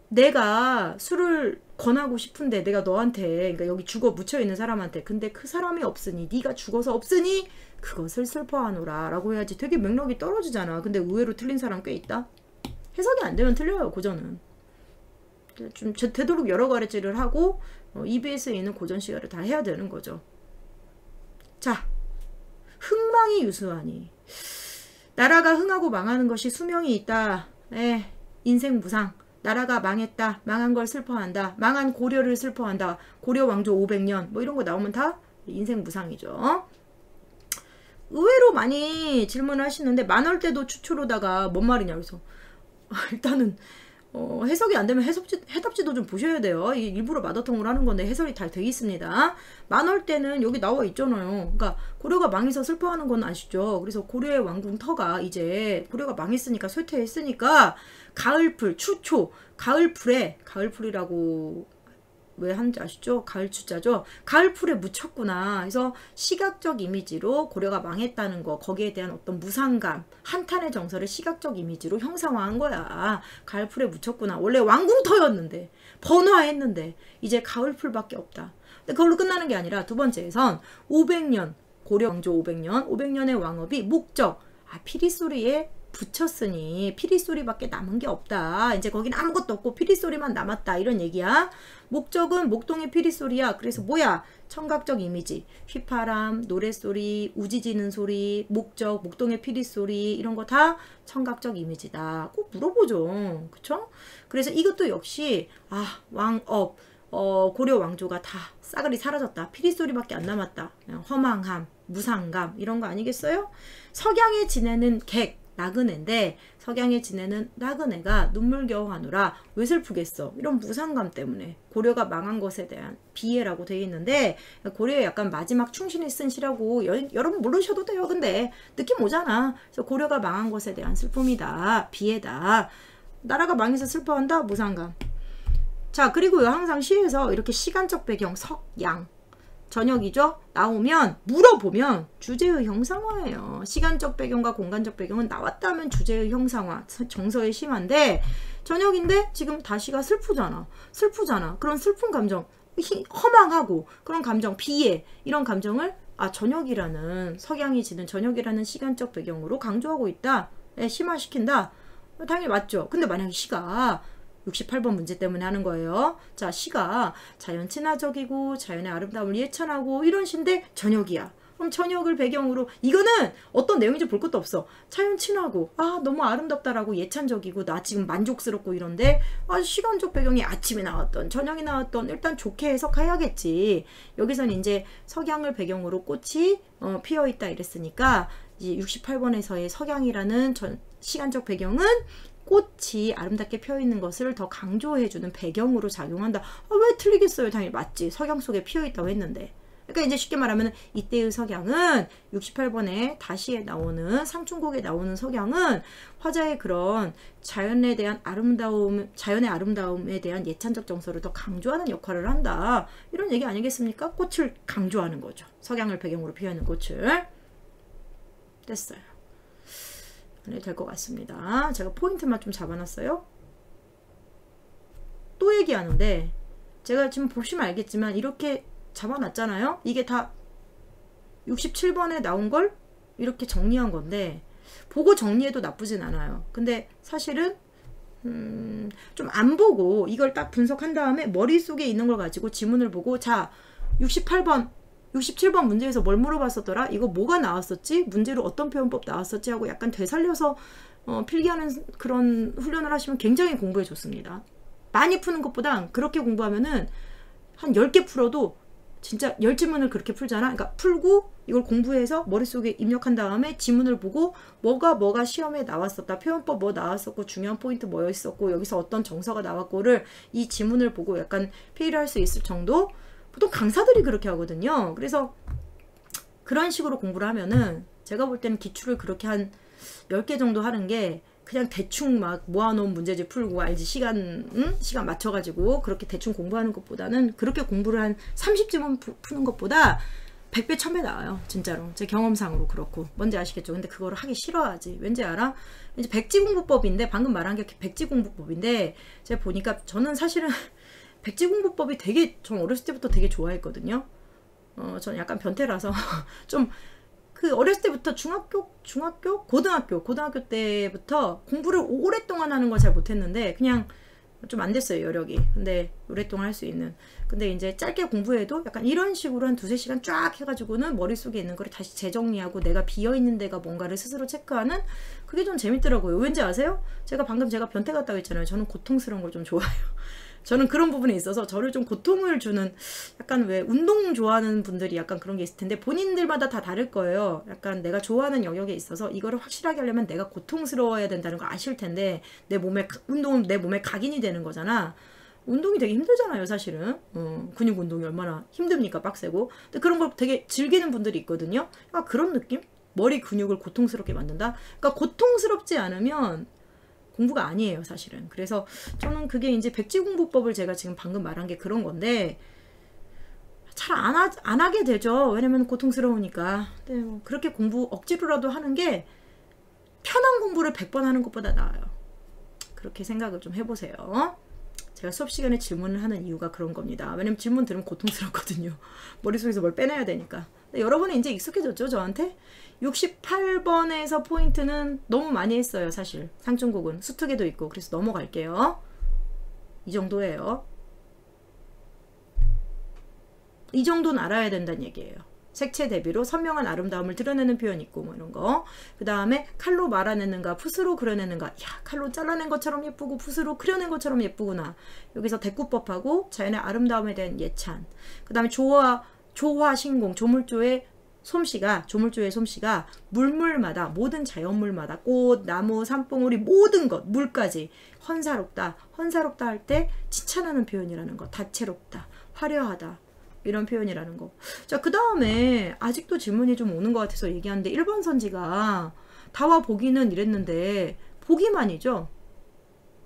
내가 술을 권하고 싶은데 내가 너한테 그러니까 여기 죽어 묻혀있는 사람한테 근데 그 사람이 없으니 네가 죽어서 없으니 그것을 슬퍼하노라 라고 해야지. 되게 맥락이 떨어지잖아. 근데 의외로 틀린 사람 꽤 있다. 해석이 안 되면 틀려요 고전은. 좀 되도록 여러 가지를 하고 EBS에 있는 고전 시가를 다 해야 되는 거죠. 자, 흥망이 유수하니 나라가 흥하고 망하는 것이 수명이 있다. 인생 무상. 나라가 망했다. 망한 걸 슬퍼한다. 망한 고려를 슬퍼한다. 고려 왕조 500년 뭐 이런 거 나오면 다 인생 무상이죠. 의외로 많이 질문을 하시는데 만월 때도 추초로다가 뭔 말이냐 그래서 일단은 해석이 안 되면 해답지도 좀 보셔야 돼요. 이게 일부러 마더텅으로 하는 건데 해설이 다 되어 있습니다. 만월 때는 여기 나와 있잖아요. 그러니까 고려가 망해서 슬퍼하는 건 아시죠? 그래서 고려의 왕궁 터가 이제 고려가 망했으니까 쇠퇴했으니까 가을풀, 추초, 가을풀이라고 왜 하는지 아시죠? 가을 추자죠? 가을풀에 묻혔구나. 그래서 시각적 이미지로 고려가 망했다는 거, 거기에 대한 어떤 무상감, 한탄의 정서를 시각적 이미지로 형상화한 거야. 가을풀에 묻혔구나. 원래 왕궁터였는데, 번화했는데, 이제 가을풀밖에 없다. 근데 그걸로 끝나는 게 아니라 두 번째에선 500년, 고려 왕조 500년의 왕업이 목적, 피리소리에 붙였으니 피리소리밖에 남은 게 없다. 이제 거긴 아무것도 없고 피리소리만 남았다. 이런 얘기야. 목적은 목동의 피리소리야. 그래서 뭐야? 청각적 이미지. 휘파람, 노랫소리, 우지지는 소리, 목적, 목동의 피리소리 이런 거 다 청각적 이미지다. 꼭 물어보죠. 그쵸? 그래서 이것도 역시 왕업, 고려 왕조가 다 싸그리 사라졌다. 피리소리밖에 안 남았다. 허망함, 무상감 이런 거 아니겠어요? 석양에 지내는 객 나그네인데 석양에 지내는 나그네가 눈물겨우 하노라. 왜 슬프겠어? 이런 무상감 때문에 고려가 망한 것에 대한 비애라고 되어 있는데 고려의 약간 마지막 충신이 쓴 시라고 여러분 모르셔도 돼요. 근데 느낌 오잖아. 그래서 고려가 망한 것에 대한 슬픔이다. 비애다. 나라가 망해서 슬퍼한다. 무상감. 자, 그리고요 항상 시에서 이렇게 시간적 배경 석양 저녁이죠? 나오면 물어보면 주제의 형상화예요. 시간적 배경과 공간적 배경은 나왔다면 주제의 형상화, 정서의 심한데 저녁인데 지금 다시가 슬프잖아. 그런 슬픈 감정, 허망하고 그런 감정, 비애 이런 감정을 저녁이라는 석양이 지는 저녁이라는 시간적 배경으로 강조하고 있다. 심화시킨다. 당연히 맞죠. 근데 만약에 시가 68번 문제 때문에 하는 거예요. 자, 시가 자연 친화적이고 자연의 아름다움을 예찬하고 이런 시인데 저녁이야. 그럼 저녁을 배경으로 이거는 어떤 내용인지 볼 것도 없어. 자연 친화고 너무 아름답다라고 예찬적이고 나 지금 만족스럽고 이런데 시간적 배경이 아침에 나왔던 저녁에 나왔던 일단 좋게 해석해야겠지. 여기서는 이제 석양을 배경으로 꽃이 피어있다 이랬으니까 이제 68번에서의 석양이라는 시간적 배경은 꽃이 아름답게 펴있는 것을 더 강조해주는 배경으로 작용한다. 왜 틀리겠어요? 당연히 맞지. 석양 속에 피어있다고 했는데. 그러니까 이제 쉽게 말하면 이때의 석양은 68번에 다시에 나오는 상충곡에 나오는 석양은 화자의 그런 자연에 대한 아름다움, 자연의 아름다움에 대한 예찬적 정서를 더 강조하는 역할을 한다. 이런 얘기 아니겠습니까? 꽃을 강조하는 거죠. 석양을 배경으로 피어있는 꽃을. 됐어요. 될 것 같습니다. 제가 포인트만 좀 잡아놨어요. 또 얘기하는데 제가 지금 보시면 알겠지만 이렇게 잡아놨잖아요. 이게 다 67번에 나온 걸 이렇게 정리한 건데 보고 정리해도 나쁘진 않아요. 근데 사실은 좀 안 보고 이걸 딱 분석한 다음에 머릿속에 있는 걸 가지고 지문을 보고 자 67번 문제에서 뭘 물어봤었더라? 이거 뭐가 나왔었지? 문제로 어떤 표현법 나왔었지? 하고 약간 되살려서 필기하는 그런 훈련을 하시면 굉장히 공부에 좋습니다. 많이 푸는 것보다 그렇게 공부하면은 한 10개 풀어도 진짜 10지문을 그렇게 풀잖아. 그러니까 풀고 이걸 공부해서 머릿속에 입력한 다음에 지문을 보고 뭐가 시험에 나왔었다. 표현법 뭐 나왔었고 중요한 포인트 뭐였었고 여기서 어떤 정서가 나왔고를 이 지문을 보고 약간 필기할 수 있을 정도? 보통 강사들이 그렇게 하거든요. 그래서 그런 식으로 공부를 하면은 제가 볼 때는 기출을 그렇게 한 10개 정도 하는 게 그냥 대충 막 모아놓은 문제집 풀고 알지 시간 맞춰가지고 그렇게 대충 공부하는 것보다는 그렇게 공부를 한 30지문 푸는 것보다 100배 1000배 나아요. 진짜로 제 경험상으로 그렇고 뭔지 아시겠죠? 근데 그거를 하기 싫어하지. 왠지 알아? 이제 백지공부법인데 방금 말한 게 백지공부법인데 제가 보니까 저는 사실은 백지공부법이 되게 전 어렸을 때부터 되게 좋아했거든요. 저는 약간 변태라서 좀 그 어렸을 때부터 고등학교 때부터 공부를 오랫동안 하는 걸 잘 못했는데 그냥 좀 안 됐어요, 여력이. 근데 오랫동안 할 수 있는. 근데 이제 짧게 공부해도 약간 이런 식으로 한 2~3시간 쫙 해가지고는 머릿속에 있는 거를 다시 재정리하고 내가 비어있는 데가 뭔가를 스스로 체크하는 그게 좀 재밌더라고요. 왠지 아세요? 제가 방금 제가 변태 같다고 했잖아요. 저는 고통스러운 걸 좀 좋아해요. 저는 그런 부분에 있어서 저를 좀 고통을 주는 약간 왜 운동 좋아하는 분들이 약간 그런 게 있을 텐데 본인들마다 다 다를 거예요. 약간 내가 좋아하는 영역에 있어서 이거를 확실하게 하려면 내가 고통스러워야 된다는 거 아실 텐데 내 몸에 운동은 내 몸에 각인이 되는 거잖아. 운동이 되게 힘들잖아요, 사실은. 근육 운동이 얼마나 힘듭니까, 빡세고. 근데 그런 걸 되게 즐기는 분들이 있거든요. 아, 그런 느낌? 머리 근육을 고통스럽게 만든다? 그러니까 고통스럽지 않으면 공부가 아니에요, 사실은. 그래서 저는 그게 이제 백지공부법을 제가 지금 방금 말한 게 그런 건데 잘 안 하게 되죠. 왜냐면 고통스러우니까. 근데 뭐 그렇게 공부 억지로라도 하는 게 편한 공부를 100번 하는 것보다 나아요. 그렇게 생각을 좀 해보세요. 제가 수업 시간에 질문을 하는 이유가 그런 겁니다. 왜냐면 질문 들으면 고통스럽거든요. 머릿속에서 뭘 빼내야 되니까. 근데 여러분은 이제 익숙해졌죠, 저한테? 68번에서 포인트는 너무 많이 했어요, 사실. 상중곡은 수특에도 있고. 그래서 넘어갈게요. 이 정도예요. 이 정도는 알아야 된다는 얘기예요. 색채 대비로 선명한 아름다움을 드러내는 표현 있고 뭐 이런 거. 그 다음에 칼로 말아내는가 붓으로 그려내는가. 야, 칼로 잘라낸 것처럼 예쁘고 붓으로 그려낸 것처럼 예쁘구나. 여기서 대꾸법하고 자연의 아름다움에 대한 예찬. 그 다음에 조화신공, 조물조의 솜씨가 물물마다, 모든 자연물마다 꽃, 나무, 산봉우리 모든 것, 물까지 헌사롭다. 헌사롭다 할 때 칭찬하는 표현이라는 거. 다채롭다, 화려하다, 이런 표현이라는 거. 자, 그 다음에 아직도 질문이 좀 오는 것 같아서 얘기하는데 1번 선지가 다와 보기는 이랬는데 보기만이죠.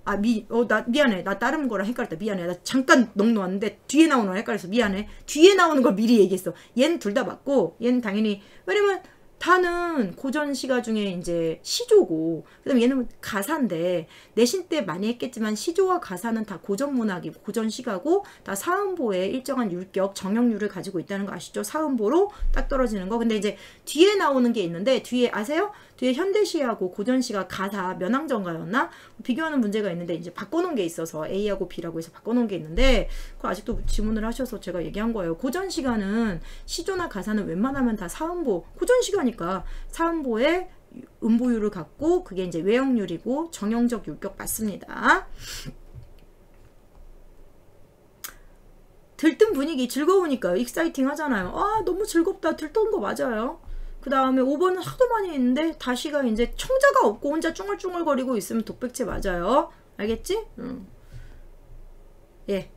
아, 미안해. 나 다른 거랑 헷갈렸다. 미안해. 나 잠깐 넉놓았는데 뒤에 나오는 거 헷갈렸어. 미안해. 뒤에 나오는 걸 미리 얘기했어. 얘는 둘 다 맞고, 얘는 당연히, 왜냐면 다는 고전 시가 중에 이제 시조고, 그 다음에 얘는 가사인데, 내신 때 많이 했겠지만 시조와 가사는 다 고전 문학이고, 고전 시가고, 다 사음보에 일정한 율격, 정형률을 가지고 있다는 거 아시죠? 사음보로 딱 떨어지는 거. 근데 이제 뒤에 나오는 게 있는데, 뒤에 아세요? 뒤에 현대시하고 고전시가 가사 면항정가였나? 비교하는 문제가 있는데 이제 바꿔놓은 게 있어서 A하고 B라고 해서 바꿔놓은 게 있는데 그거 아직도 질문을 하셔서 제가 얘기한 거예요. 고전시가는 시조나 가사는 웬만하면 다 사음보, 고전시가니까 사음보에 음보율을 갖고 그게 이제 외형률이고 정형적 율격 맞습니다. 들뜬 분위기 즐거우니까요. 익사이팅 하잖아요. 아, 너무 즐겁다. 들뜬 거 맞아요. 그 다음에 5번은 하도 많이 했는데 다시가 이제 청자가 없고 혼자 쭝얼쭝얼거리고 있으면 독백체 맞아요. 알겠지? 예.